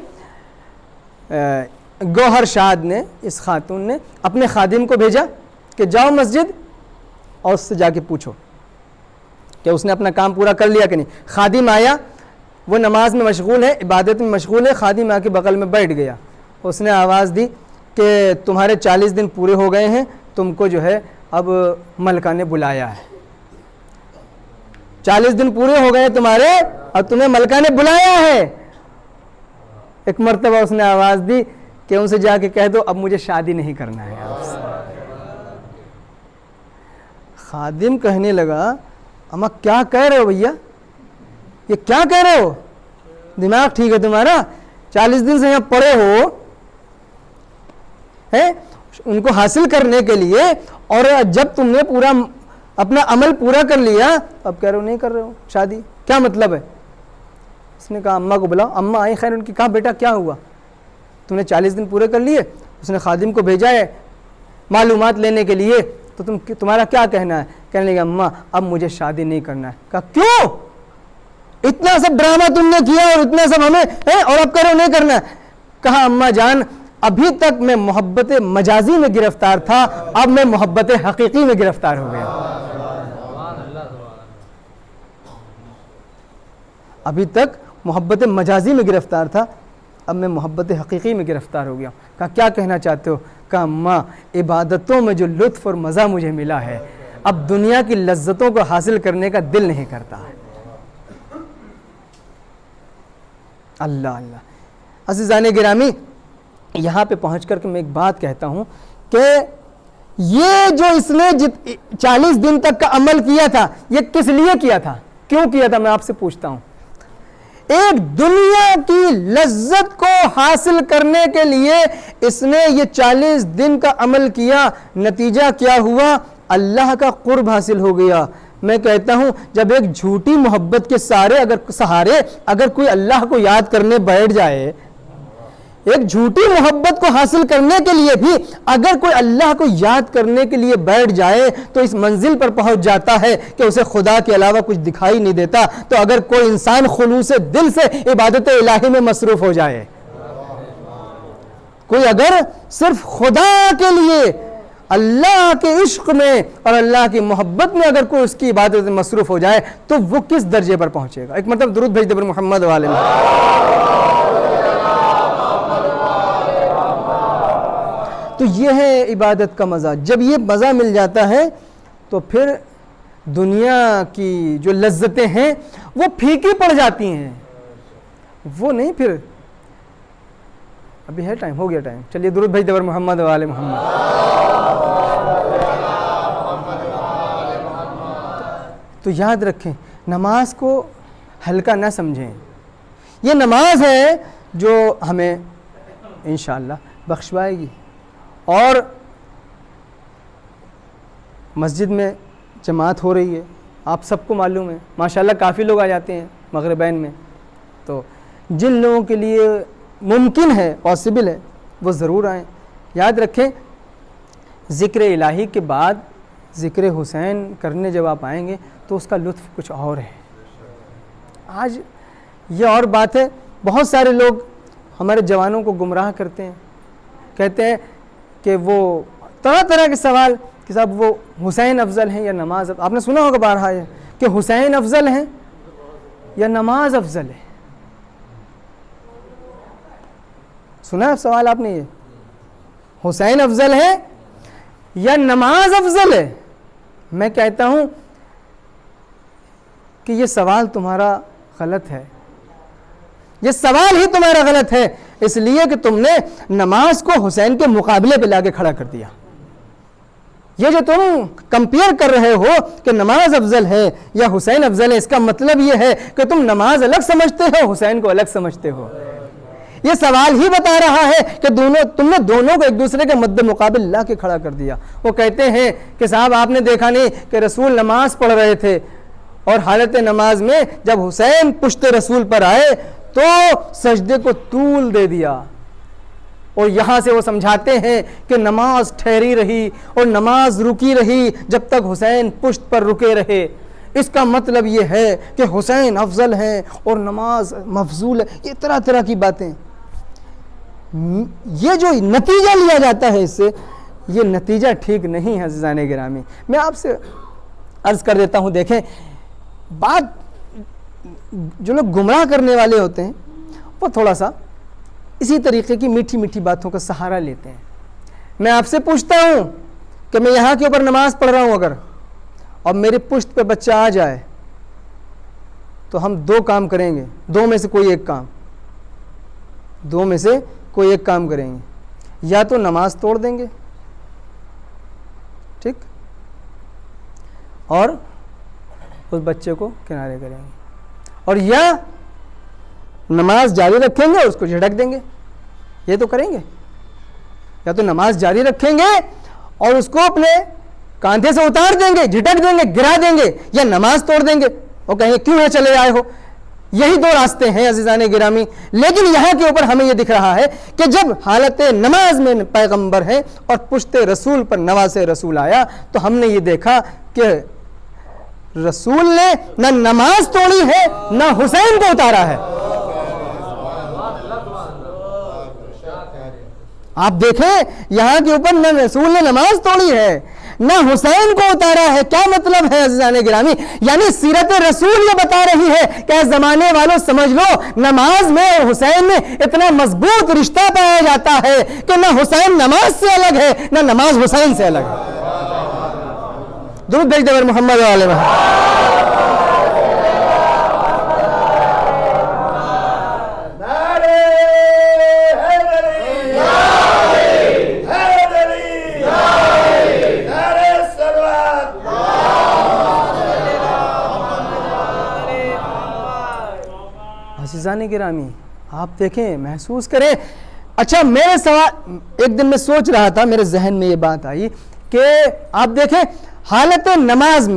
گوہر شاد نے, اس خاتون نے اپنے خادم کو بھیجا کہ جاؤ مسجد اور اس سے جا کے پوچھو کہ اس نے اپنا کام پورا کر لیا کہ نہیں. خادم آیا, وہ نماز میں مشغول ہے، عبادت میں مشغول ہے، خادم آ کے بغل میں بیٹھ گیا، اس نے آواز دی کہ تمہارے 40 دن پورے ہو گئے ہیں، تم کو جو ہے اب ملکہ نے بلایا ہے، 40 دن پورے ہو گئے تمہارے اور تمہیں ملکہ نے بلایا ہے۔ ایک مرتبہ اس نے آواز دی کہ ان سے جا کے کہہ دو اب مجھے شادی نہیں کرنا ہے آپ سے۔ خادم کہنے لگا اما کیا کہہ رہے ہو بھیا، یہ کیا کہہ رہے ہو، دماغ ٹھیک ہے تمہارا، 40 دن سے یہاں پڑے ہو ہیں ان کو حاصل کرنے کے لیے، اور جب تم نے پورا اپنا عمل پورا کر لیا اب کہہ رہے ہو نہیں کر رہے ہو شادی، کیا مطلب ہے؟ اس نے کہا اماں کو بلاؤ، اماں آئی، خیر ان کی کہا بیٹا کیا ہوا، تم نے 40 دن پورے کر لیے، اس نے خادم کو بھیجا ہے معلومات لینے کے لیے، تو تمہارا کیا کہنا ہے؟ کہنے لگا اماں اب مجھے شادی نہیں کرنا ہے۔ کہا کیوں، اتنا سب ڈرامہ تم نے کیا اور اتنا سب ہمیں اور اب کرو نہیں کرنا ہے؟ کہا اماں جان ابھی تک میں محبت مجازی میں گرفتار تھا، اب میں محبت حقیقی میں گرفتار ہو گیا۔ ابھی تک محبت مجازی میں گرفتار تھا، اب میں محبت حقیقی میں گرفتار ہو گیا۔ کہا کیا کہنا چاہتے ہو؟ کہا اماں عبادتوں میں جو لطف اور مزہ مجھے ملا ہے اب دنیا کی لذتوں کو حاصل کرنے کا دل نہیں کرتا ہے۔ اللہ اللہ عزیزان گرامی، یہاں پہ پہنچ کر کے میں ایک بات کہتا ہوں کہ یہ جو اس نے 40 دن تک کا عمل کیا تھا یہ کس لیے کیا تھا، کیوں کیا تھا؟ میں آپ سے پوچھتا ہوں۔ ایک دنیا کی لذت کو حاصل کرنے کے لیے اس نے یہ 40 دن کا عمل کیا، نتیجہ کیا ہوا؟ اللہ کا قرب حاصل ہو گیا۔ میں کہتا ہوں جب ایک جھوٹی محبت کے سہارے اگر کوئی اللہ کو یاد کرنے بیٹھ جائے، ایک جھوٹی محبت کو حاصل کرنے کے لیے بھی اگر کوئی اللہ کو یاد کرنے کے لیے بیٹھ جائے تو اس منزل پر پہنچ جاتا ہے کہ اسے خدا کے علاوہ کچھ دکھائی نہیں دیتا۔ تو اگر کوئی انسان خلوص دل سے عبادت الہی میں مصروف ہو جائے، کوئی اگر صرف خدا کے لیے اللہ کے عشق میں اور اللہ کی محبت میں اگر کوئی اس کی عبادت میں مصروف ہو جائے تو وہ کس درجے پر پہنچے گا؟ ایک مطلب درود بھیج دے پر محمد والے میں۔ تو یہ ہے عبادت کا مزہ۔ جب یہ مزہ مل جاتا ہے تو پھر دنیا کی جو لذتیں ہیں وہ پھیکی پڑ جاتی ہیں، وہ نہیں۔ پھر ابھی ہے ٹائم، ہو گیا ٹائم، چلیے درود بھیج دے پر محمد والے محمد۔ تو یاد رکھیں نماز کو ہلکا نہ سمجھیں، یہ نماز ہے جو ہمیں انشاءاللہ بخشوائے گی۔ اور مسجد میں جماعت ہو رہی ہے، آپ سب کو معلوم ہے، ماشاءاللہ کافی لوگ آ جاتے ہیں مغربین میں، تو جن لوگوں کے لیے ممکن ہے، پاسبل ہے، وہ ضرور آئیں۔ یاد رکھیں ذکر الہی کے بعد ذکر حسین کرنے جب آپ آئیں گے تو اس کا لطف کچھ اور ہے۔ آج یہ اور بات ہے، بہت سارے لوگ ہمارے جوانوں کو گمراہ کرتے ہیں، کہتے ہیں کہ وہ طرح طرح کے سوال کہ صاحب وہ حسین افضل ہیں یا نماز آپ نے سنا ہوگا بارہا یہ کہ حسین افضل ہیں یا نماز افضل ہے، سنا ہے سوال آپ نے؟ یہ حسین افضل ہے یا نماز افضل ہے؟ میں کہتا ہوں کہ یہ سوال تمہارا غلط ہے، یہ سوال ہی تمہارا غلط ہے، اس لیے کہ تم نے نماز کو حسین کے مقابلے پہ لا کے کھڑا کر دیا۔ یہ جو تم کمپیئر کر رہے ہو کہ نماز افضل ہے یا حسین افضل ہے، اس کا مطلب یہ ہے کہ تم نماز الگ سمجھتے ہو، حسین کو الگ سمجھتے ہو۔ یہ سوال ہی بتا رہا ہے کہ تم نے دونوں کو ایک دوسرے کے مد مقابل لا کے کھڑا کر دیا۔ وہ کہتے ہیں کہ صاحب آپ نے دیکھا نہیں کہ رسول نماز پڑھ رہے تھے اور حالت نماز میں جب حسین پشت رسول پر آئے تو سجدے کو طول دے دیا، اور یہاں سے وہ سمجھاتے ہیں کہ نماز ٹھہری رہی اور نماز رکی رہی جب تک حسین پشت پر رکے رہے۔ اس کا مطلب یہ ہے کہ حسین افضل ہیں اور نماز مفضول ہے۔ یہ طرح طرح کی باتیں، یہ جو نتیجہ لیا جاتا ہے اس سے، یہ نتیجہ ٹھیک نہیں ہے عزیزان گرامی۔ میں آپ سے عرض کر دیتا ہوں، دیکھیں بات جو لوگ گمراہ کرنے والے ہوتے ہیں وہ تھوڑا سا اسی طریقے کی میٹھی میٹھی باتوں کا سہارا لیتے ہیں. میں آپ سے پوچھتا ہوں کہ میں یہاں کے اوپر نماز پڑھ رہا ہوں اگر، اور میرے پشت پہ بچہ آ جائے تو ہم دو کام کریں گے، دو میں سے کوئی ایک کام کریں گے. یا تو نماز توڑ دیں گے، ٹھیک، اور اس بچے کو کنارے کریں گے، اور یا نماز جاری رکھیں گے اور اس کو جھٹک دیں گے. یہ تو کریں گے، یا تو نماز جاری رکھیں گے اور اس کو اپنے کاندھے سے اتار دیں گے، جھٹک دیں گے، گرا دیں گے، یا نماز توڑ دیں گے اور کہیں گے کیوں ہے چلے آئے ہو. یہی دو راستے ہیں عزیزان گرامی. لیکن یہاں کے اوپر ہمیں یہ دکھ رہا ہے کہ جب حالت نماز میں پیغمبر ہے اور پشت رسول پر نواز رسول آیا تو ہم نے یہ دیکھا کہ رسول نے نہ نماز توڑی ہے نہ حسین کو اتارا ہے. آپ دیکھیں یہاں کے اوپر نہ رسول نے نماز توڑی ہے نہ حسین کو اتارا ہے. کیا مطلب ہے عزیزان گرامی؟ یعنی سیرت رسول یہ بتا رہی ہے کہ زمانے والوں سمجھ لو بھائی میں اور حسین میں اتنا مضبوط رشتہ پایا جاتا ہے کہ نہ حسین نماز سے الگ ہے نہ نماز حسین سے الگ ہے. درود بھیج دے محمد علیہ عزیزان گرامی. آپ دیکھیں، محسوس کریں. اچھا میرے سوال، ایک دن میں سوچ رہا تھا، میرے ذہن میں یہ بات آئی کہ آپ دیکھیں حالت نماز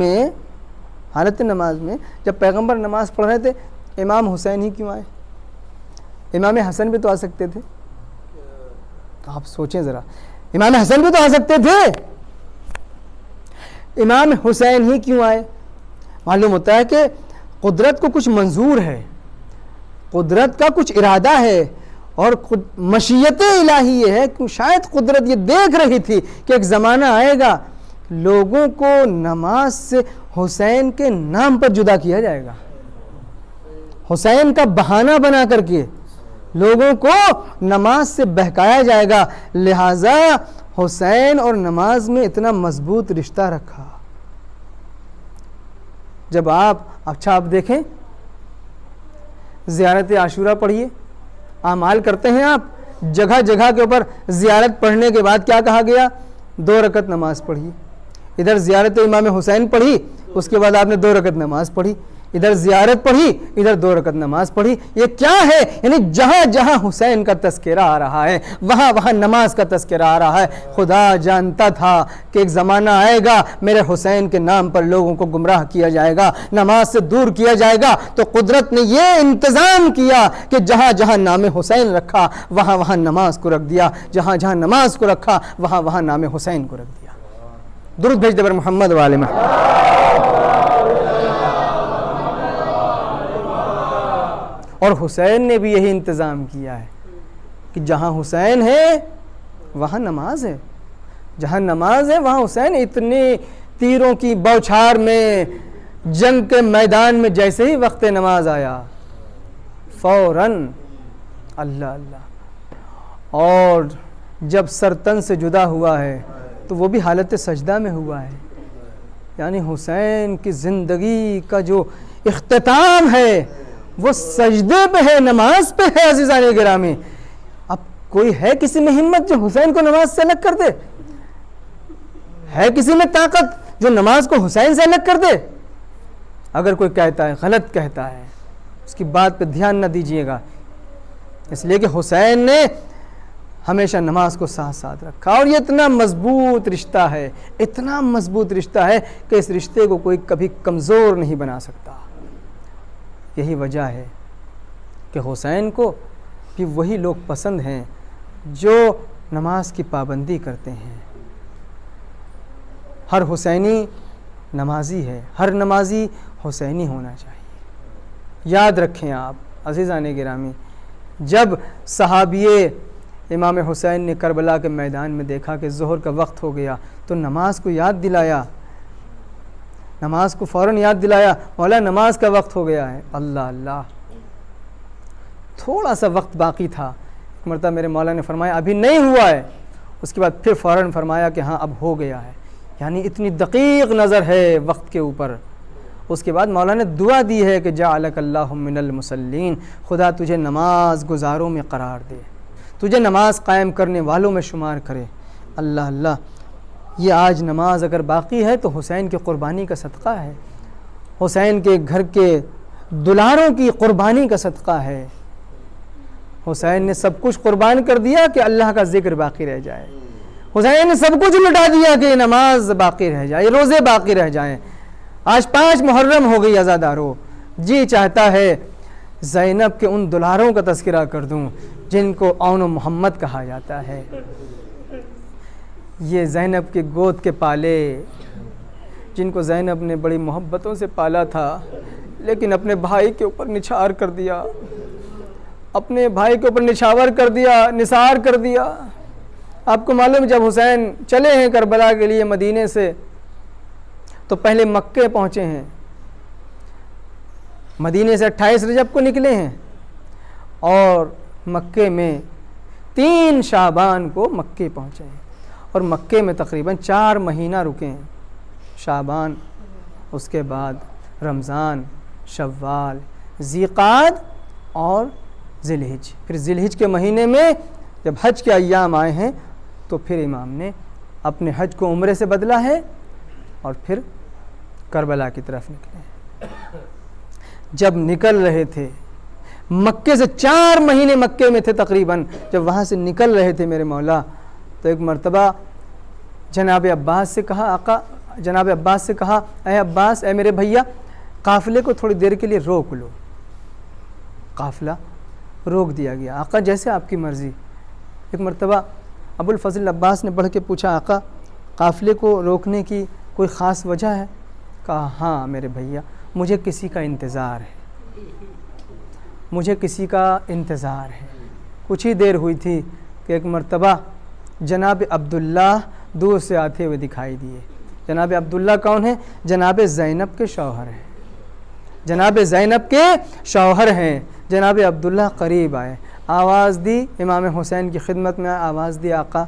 میں جب پیغمبر نماز پڑھ رہے تھے امام حسین ہی کیوں آئے؟ امام حسن بھی تو آ سکتے تھے. آپ سوچیں ذرا، امام حسن بھی تو آ سکتے تھے، امام حسین ہی کیوں آئے؟ معلوم ہوتا ہے کہ قدرت کو کچھ منظور ہے، قدرت کا کچھ ارادہ ہے، اور مشیت الہی یہ ہے کہ شاید قدرت یہ دیکھ رہی تھی کہ ایک زمانہ آئے گا لوگوں کو نماز سے حسین کے نام پر جدا کیا جائے گا، حسین کا بہانہ بنا کر کے لوگوں کو نماز سے بہکایا جائے گا. لہٰذا حسین اور نماز میں اتنا مضبوط رشتہ رکھا. جب آپ دیکھیں زیارت عاشورہ پڑھیے، اعمال کرتے ہیں آپ، جگہ جگہ کے اوپر زیارت پڑھنے کے بعد کیا کہا گیا؟ 2 رکعت نماز پڑھیے. ادھر زیارت امام حسین پڑھی، اس کے بعد آپ نے 2 رکعت نماز پڑھی، ادھر زیارت پڑھی، ادھر 2 رکعت نماز پڑھی. یہ کیا ہے؟ یعنی جہاں جہاں حسین کا تذکرہ آ رہا ہے وہاں وہاں نماز کا تذکرہ آ رہا ہے. خدا جانتا تھا کہ ایک زمانہ آئے گا میرے حسین کے نام پر لوگوں کو گمراہ کیا جائے گا، نماز سے دور کیا جائے گا. تو قدرت نے یہ انتظام کیا کہ جہاں جہاں نام حسین رکھا وہاں وہاں نماز کو رکھ دیا، جہاں جہاں نماز کو رکھا وہاں وہاں نام حسین کو رکھ دیا. درود بھیج دے بر محمد والے میں. اور حسین نے بھی یہی انتظام کیا ہے کہ جہاں حسین ہے وہاں نماز ہے، جہاں نماز ہے وہاں حسین. اتنی تیروں کی بوچھار میں جنگ کے میدان میں جیسے ہی وقت نماز آیا فوراً اللہ اللہ. اور جب سرتن سے جدا ہوا ہے تو وہ بھی حالت سجدہ میں ہوا ہے. یعنی حسین کی زندگی کا جو اختتام ہے وہ سجدے پہ ہے، نماز پہ ہے. عزیزان گرامی، اب کوئی ہے کسی میں ہمت جو حسین کو نماز سے الگ کر دے؟ ہے کسی میں طاقت جو نماز کو حسین سے الگ کر دے؟ اگر کوئی کہتا ہے غلط کہتا ہے، اس کی بات پہ دھیان نہ دیجیے گا، اس لیے کہ حسین نے ہمیشہ نماز کو ساتھ ساتھ رکھا. اور یہ اتنا مضبوط رشتہ ہے، اتنا مضبوط رشتہ ہے کہ اس رشتے کو کوئی کبھی کمزور نہیں بنا سکتا. یہی وجہ ہے کہ حسین کو بھی وہی لوگ پسند ہیں جو نماز کی پابندی کرتے ہیں. ہر حسینی نمازی ہے، ہر نمازی حسینی ہونا چاہیے. یاد رکھیں آپ عزیزان گرامی، جب صحابیے امام حسین نے کربلا کے میدان میں دیکھا کہ ظہر کا وقت ہو گیا تو نماز کو یاد دلایا نماز کو فوراً یاد دلایا، مولا نماز کا وقت ہو گیا ہے۔ اللہ اللہ، تھوڑا سا وقت باقی تھا، ایک مرتبہ میرے مولا نے فرمایا ابھی نہیں ہوا ہے، اس کے بعد پھر فوراً فرمایا کہ ہاں اب ہو گیا ہے، یعنی اتنی دقیق نظر ہے وقت کے اوپر۔ اس کے بعد مولا نے دعا دی ہے کہ جعلک اللہ من المصلین، خدا تجھے نماز گزاروں میں قرار دے، تجھے نماز قائم کرنے والوں میں شمار کرے۔ اللہ اللہ، یہ آج نماز اگر باقی ہے تو حسین کی قربانی کا صدقہ ہے، حسین کے گھر کے دلاروں کی قربانی کا صدقہ ہے۔ حسین نے سب کچھ قربان کر دیا کہ اللہ کا ذکر باقی رہ جائے، حسین نے سب کچھ لٹا دیا کہ نماز باقی رہ جائے، روزے باقی رہ جائیں۔ آج 5 محرم ہو گئی عزادارو، جی چاہتا ہے زینب کے ان دلاروں کا تذکرہ کر دوں جن کو اون و محمد کہا جاتا ہے۔ یہ زینب کے گود کے پالے، جن کو زینب نے بڑی محبتوں سے پالا تھا، لیکن اپنے بھائی کے اوپر نچھار کر دیا، اپنے بھائی کے اوپر نچھاور کر دیا، نثار کر دیا۔ آپ کو معلوم جب حسین چلے ہیں کربلا کے لیے مدینے سے تو پہلے مکے پہنچے ہیں، مدینے سے 28 رجب کو نکلے ہیں اور مکے میں 3 شعبان کو مکے پہنچے ہیں اور مکے میں تقریباً 4 مہینہ رکے ہیں، شعبان، اس کے بعد رمضان، شوال، ذیقعد اور ذی الحج۔ پھر ذی الحج کے مہینے میں جب حج کے ایام آئے ہیں تو پھر امام نے اپنے حج کو عمرے سے بدلا ہے اور پھر کربلا کی طرف نکلے۔ جب نکل رہے تھے مکے سے، 4 مہینے مکے میں تھے تقریباً، جب وہاں سے نکل رہے تھے میرے مولا تو ایک مرتبہ جناب عباس سے کہا، آقا جناب عباس سے کہا اے عباس، اے میرے بھیا، قافلے کو تھوڑی دیر کے لیے روک لو۔ قافلہ روک دیا گیا، آقا جیسے آپ کی مرضی۔ ایک مرتبہ ابو الفضل عباس نے بڑھ کے پوچھا، آقا قافلے کو روکنے کی کوئی خاص وجہ ہے؟ کہا ہاں میرے بھیا، مجھے کسی کا انتظار ہے، مجھے کسی کا انتظار ہے۔ کچھ ہی دیر ہوئی تھی کہ ایک مرتبہ جناب عبداللہ دور سے آتے ہوئے دکھائی دیے۔ جناب عبداللہ کون ہیں؟ جناب زینب کے شوہر ہیں، جناب زینب کے شوہر ہیں۔ جناب عبداللہ قریب آئے، آواز دی، امام حسین کی خدمت میں آواز دی، آقا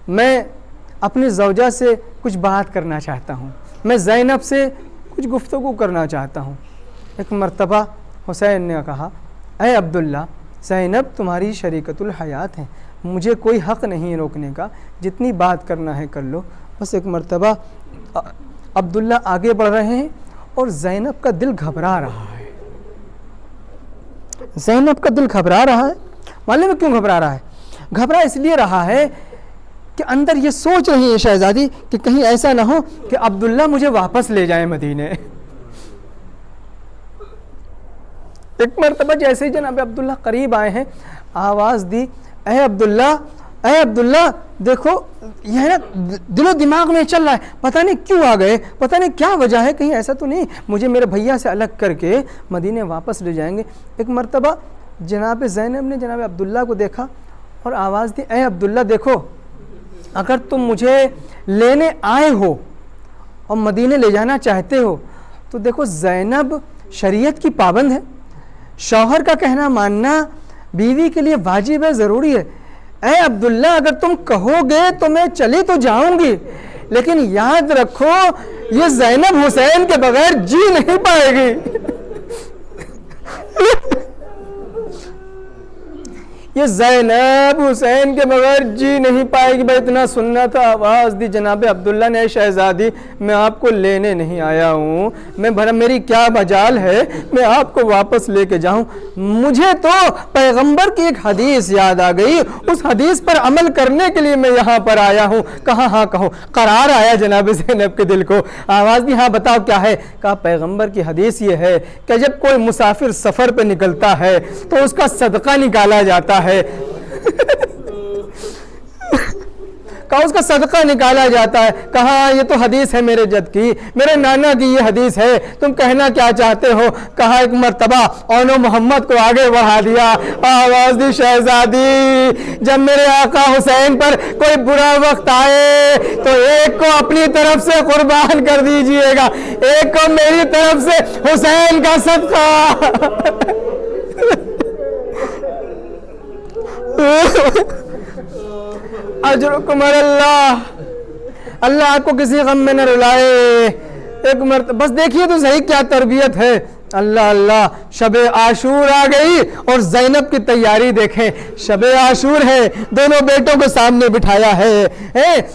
میں اپنی زوجہ سے کچھ بات کرنا چاہتا ہوں، میں زینب سے کچھ گفتگو کرنا چاہتا ہوں۔ ایک مرتبہ حسین نے کہا، اے عبداللہ، زینب تمہاری شریکت الحیات ہیں، مجھے کوئی حق نہیں روکنے کا، جتنی بات کرنا ہے کر لو۔ بس ایک مرتبہ عبداللہ آگے بڑھ رہے ہیں اور زینب کا دل گھبرا رہا ہے، زینب کا دل گھبرا رہا ہے۔ معلوم ہے کیوں گھبرا رہا ہے؟ گھبرا اس لیے رہا ہے کہ اندر یہ سوچ رہی ہے شہزادی کہ کہیں ایسا نہ ہو کہ عبداللہ مجھے واپس لے جائیں مدینے۔ ایک مرتبہ جیسے ہی جناب عبداللہ قریب آئے ہیں، آواز دی، اے عبداللہ، اے عبداللہ، دیکھو یہ نا دل و دماغ میں چل رہا ہے، پتہ نہیں کیوں آ گئے، پتہ نہیں کیا وجہ ہے، کہیں ایسا تو نہیں مجھے میرے بھیا سے الگ کر کے مدینے واپس لے جائیں گے۔ ایک مرتبہ جناب زینب نے جناب عبداللہ کو دیکھا اور آواز دی، اے عبداللہ دیکھو، اگر تم مجھے لینے آئے ہو اور مدینے لے جانا چاہتے ہو تو دیکھو زینب شریعت کی پابند ہے، شوہر کا کہنا ماننا بیوی کے لیے واجب ہے، ضروری ہے۔ اے عبداللہ اگر تم کہو گے تو میں چلی تو جاؤں گی، لیکن یاد رکھو یہ زینب حسین کے بغیر جی نہیں پائے گی۔ یہ زینب حسین کے بغیر جی نہیں پائے گی۔ بھائی اتنا سننا تھا، آواز دی جناب عبداللہ نے، شہزادی میں آپ کو لینے نہیں آیا ہوں، میں بھلا میری کیا مجال ہے میں آپ کو واپس لے کے جاؤں، مجھے تو پیغمبر کی ایک حدیث یاد آ گئی، اس حدیث پر عمل کرنے کے لیے میں یہاں پر آیا ہوں۔ کہا ہاں کہو، قرار آیا جناب زینب کے دل کو۔ آواز دی ہاں بتاؤ کیا ہے؟ کہا پیغمبر کی حدیث یہ ہے کہ جب کوئی مسافر سفر پہ نکلتا ہے تو اس کا صدقہ نکالا جاتا ہے۔ کہا اس کا صدقہ نکالا جاتا ہے. کہا یہ تو حدیث ہے میرے جد کی, میرے نانا کی یہ حدیث ہے, تم کہنا کیا چاہتے ہو؟ کہا ایک مرتبہ اونو محمد کو آگے بڑھا دیا, آواز دی شہزادی جب میرے آقا حسین پر کوئی برا وقت آئے تو ایک کو اپنی طرف سے قربان کر دیجئے گا, ایک کو میری طرف سے حسین کا صدقہ. اجرکم اللہ, اللہ آپ کو کسی غم میں نہ رلائے. ایک مرتبہ بس دیکھیے تو صحیح کیا تربیت ہے. اللہ اللہ, شب عاشور آ گئی اور زینب کی تیاری دیکھیں. شب عاشور ہے, دونوں بیٹوں کو سامنے بٹھایا ہے,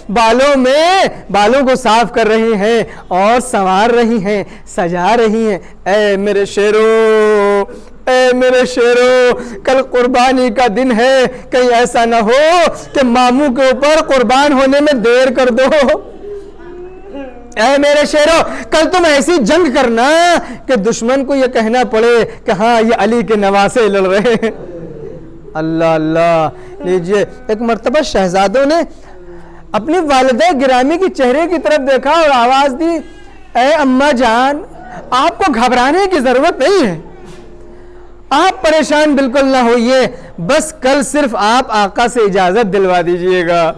بالوں کو صاف کر رہی ہیں اور سنوار رہی ہیں, سجا رہی ہیں. اے میرے شیرو, اے میرے شیرو, کل قربانی کا دن ہے, کہیں ایسا نہ ہو کہ ماموں کے اوپر قربان ہونے میں دیر کر دو. اے میرے شیرو, کل تم ایسی جنگ کرنا کہ دشمن کو یہ کہنا پڑے کہ ہاں یہ علی کے نواسے لڑ رہے ہیں. اللہ اللہ. لیجئے, ایک مرتبہ شہزادوں نے اپنی والدہ گرامی کی چہرے کی طرف دیکھا اور آواز دی, اے اماں جان, آپ کو گھبرانے کی ضرورت نہیں ہے, آپ پریشان بالکل نہ ہوئیے, بس کل صرف آپ آقا سے اجازت دلوا دیجئے گا,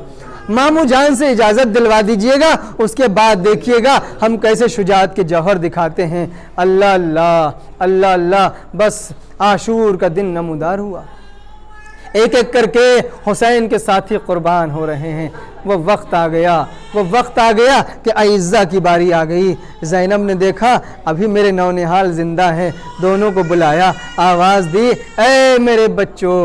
ماموں جان سے اجازت دلوا دیجئے گا, اس کے بعد دیکھیے گا ہم کیسے شجاعت کے جوہر دکھاتے ہیں. اللہ اللہ, اللہ اللہ. بس عاشور کا دن نمودار ہوا, ایک ایک کر کے حسین کے ساتھی قربان ہو رہے ہیں. وہ وقت آ گیا کہ عائزہ کی باری آ گئی. زینب نے دیکھا ابھی میرے نونہال زندہ ہیں, دونوں کو بلایا, آواز دی, اے میرے بچوں,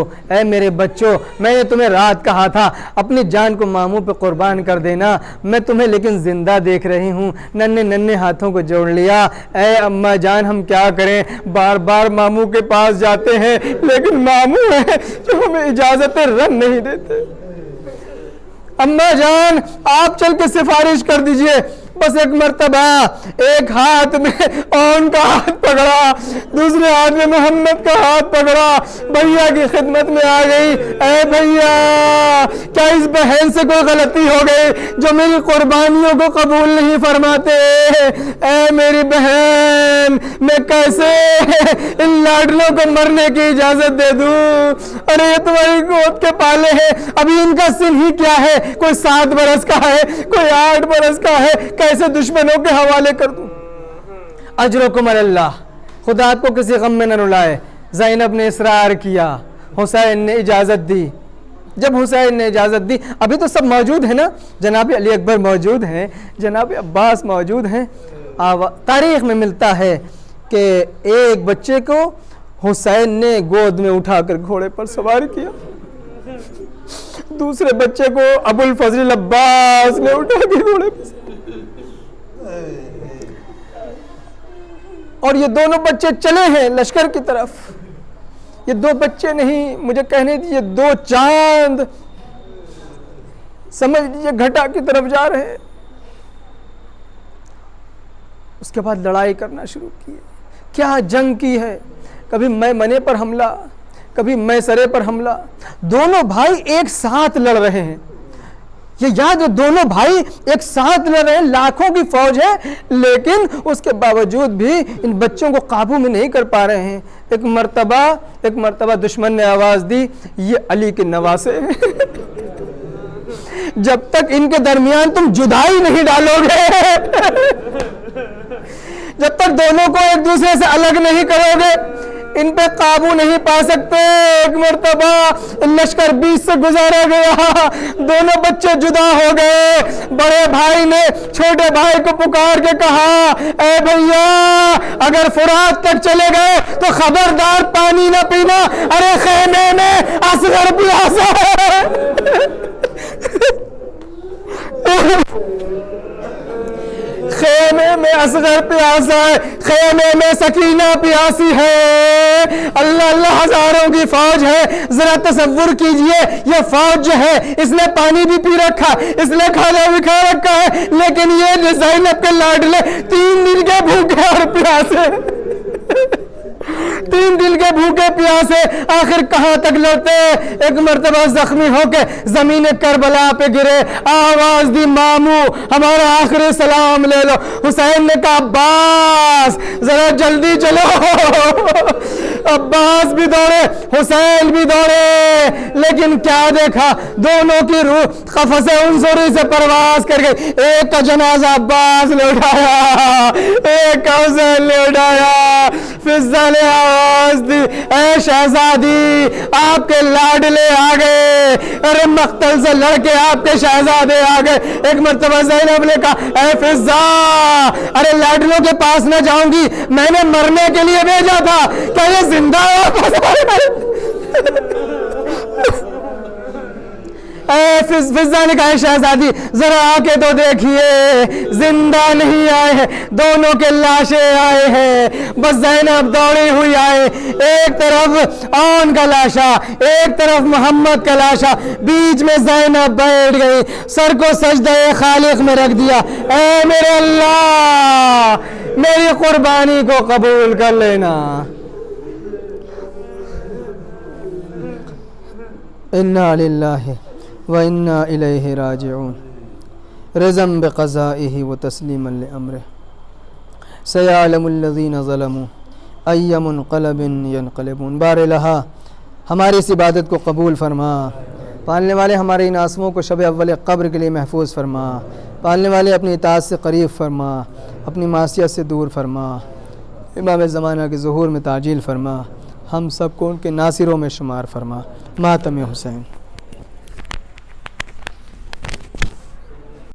میں نے تمہیں رات کہا تھا اپنی جان کو ماموں پہ قربان کر دینا, میں تمہیں لیکن زندہ دیکھ رہی ہوں. ننھے ہاتھوں کو جوڑ لیا. اے اماں جان, ہم کیا کریں, بار بار ماموں کے پاس جاتے ہیں لیکن ماموں ہیں جو ہمیں اجازت رن نہیں دیتے. اماں جان, آپ چل کے سفارش کر دیجئے. بس ایک مرتبہ ایک ہاتھ میں اون کا ہاتھ پکڑا, دوسرے ہاتھ میں محمد کا ہاتھ پکڑا, بھیا کی خدمت میں آ گئی. اے بھیا, کیا اس بہن سے کوئی غلطی ہو گئی جو میری قربانیوں کو قبول نہیں فرماتے؟ اے میری بہن, میں کیسے ان لاڈلوں کو مرنے کی اجازت دے دوں؟ ارے یہ تمہاری گود کے پالے ہیں, ابھی ان کا سن ہی کیا ہے, کوئی 7 برس کا ہے, کوئی 8 برس کا ہے, کیسے دشمنوں کے حوالے کر دوں؟ اجرکم اللہ, خدا آپ کو کسی غم میں نہ رلائے. زینب نے اصرار کیا, حسین نے اجازت دی. جب حسین نے اجازت دی, ابھی تو سب موجود ہیں نا, جناب علی اکبر موجود ہیں, جناب عباس موجود ہیں. تاریخ میں ملتا ہے کہ ایک بچے کو حسین نے گود میں اٹھا کر گھوڑے پر سوار کیا, دوسرے بچے کو ابو الفضل عباس نے اٹھا کے گھوڑے پر, اور یہ دونوں بچے چلے ہیں لشکر کی طرف. یہ 2 بچے نہیں, مجھے کہنے دیجیے 2 چاند, سمجھ لیجیے گھٹا کی طرف جا رہے ہیں. اس کے بعد لڑائی کرنا شروع کی. کیا جنگ کی ہے, کبھی میں منے پر حملہ, کبھی میں سرے پر حملہ. دونوں بھائی ایک ساتھ لڑ رہے ہیں. یہ یاد, دونوں بھائی ایک ساتھ لڑ رہے ہیں, لاکھوں کی فوج ہے, لیکن اس کے باوجود بھی ان بچوں کو قابو میں نہیں کر پا رہے ہیں. ایک مرتبہ دشمن نے آواز دی, یہ علی کے نواسے ہیں, جب تک ان کے درمیان تم جدائی نہیں ڈالو گے, جب تک دونوں کو ایک دوسرے سے الگ نہیں کرو گے, ان پہ قابو نہیں پا سکتے. ایک مرتبہ لشکر 20 سے گزارا گیا, دونوں بچے جدا ہو گئے. بڑے بھائی نے چھوٹے بھائی کو پکار کے کہا, اے بھیا, اگر فرات تک چلے گئے تو خبردار پانی نہ پینا, ارے خیمے میں اصغر پیاسا ہے. خیمے میں اصغر پیاسا ہے, خیمے میں سکینہ پیاسی ہے. اللہ اللہ, ہزاروں کی فوج ہے. ذرا تصور کیجئے, یہ فوج جو ہے اس نے پانی بھی پی رکھا, اس نے کھانا بھی کھا رکھا ہے, لیکن یہ زینب کے لاڈلے 3 دن کے بھوکے اور پیاسے. 3 دن کے بھوکے پیاسے آخر کہاں تک لڑتے. ایک مرتبہ زخمی ہو کے زمین کربلا پہ گرے, آواز دی ماموں ہمارا آخری سلام لے لو. حسین نے کہا عباس ذرا جلدی چلو. عباس بھی دوڑے, حسین بھی دوڑے, لیکن کیا دیکھا, دونوں کی روح قفس عنصری سے پرواز کر گئی. ایک کا جنازہ عباس نے اٹھایا, ایک کا حسین نے اٹھایا. فضا نے آواز دی, اے شہزادی آپ کے لاڈلے آ گئے. ارے مقتل سے لڑ کے آپ کے شہزادے آ گئے. ایک مرتبہ زینب نے کہا اے فضا, ارے لاڈلوں کے پاس نہ جاؤں گی, میں نے مرنے کے لیے بھیجا تھا, کیا یہ زندہ فضا نے کہا شہزادی ذرا آ کے تو دیکھیے, زندہ نہیں آئے ہیں, دونوں کے لاشیں آئے ہیں. بس زینب دوڑی ہوئی آئے, ایک طرف آن کا لاشا, ایک طرف محمد کا لاشا, بیچ میں زینب بیٹھ گئی, سر کو سجدہ خالق میں رکھ دیا. اے میرے اللہ میری قربانی کو قبول کر لینا. انا للہ وَإِنَّا إِلَيْهِ رَاجِعُونَ رِضًا بِقَضَائِهِ وَتَسْلِيمًا لِأَمْرِهِ سَيَعْلَمُ الَّذِينَ ظَلَمُوا أَيَّ مُنْقَلَبٍ يَنْقَلِبُونَ. بار الہا ہماری اس عبادت کو قبول فرما, پالنے والے ہمارے ان آنسوؤں کو شب اول قبر کے لیے محفوظ فرما, پالنے والے اپنی اطاعت سے قریب فرما, اپنی معصیت سے دور فرما, امام زمانہ کے ظہور میں تعجیل فرما, ہم سب کو ان کے ناصروں میں شمار فرما. ماتم حسین.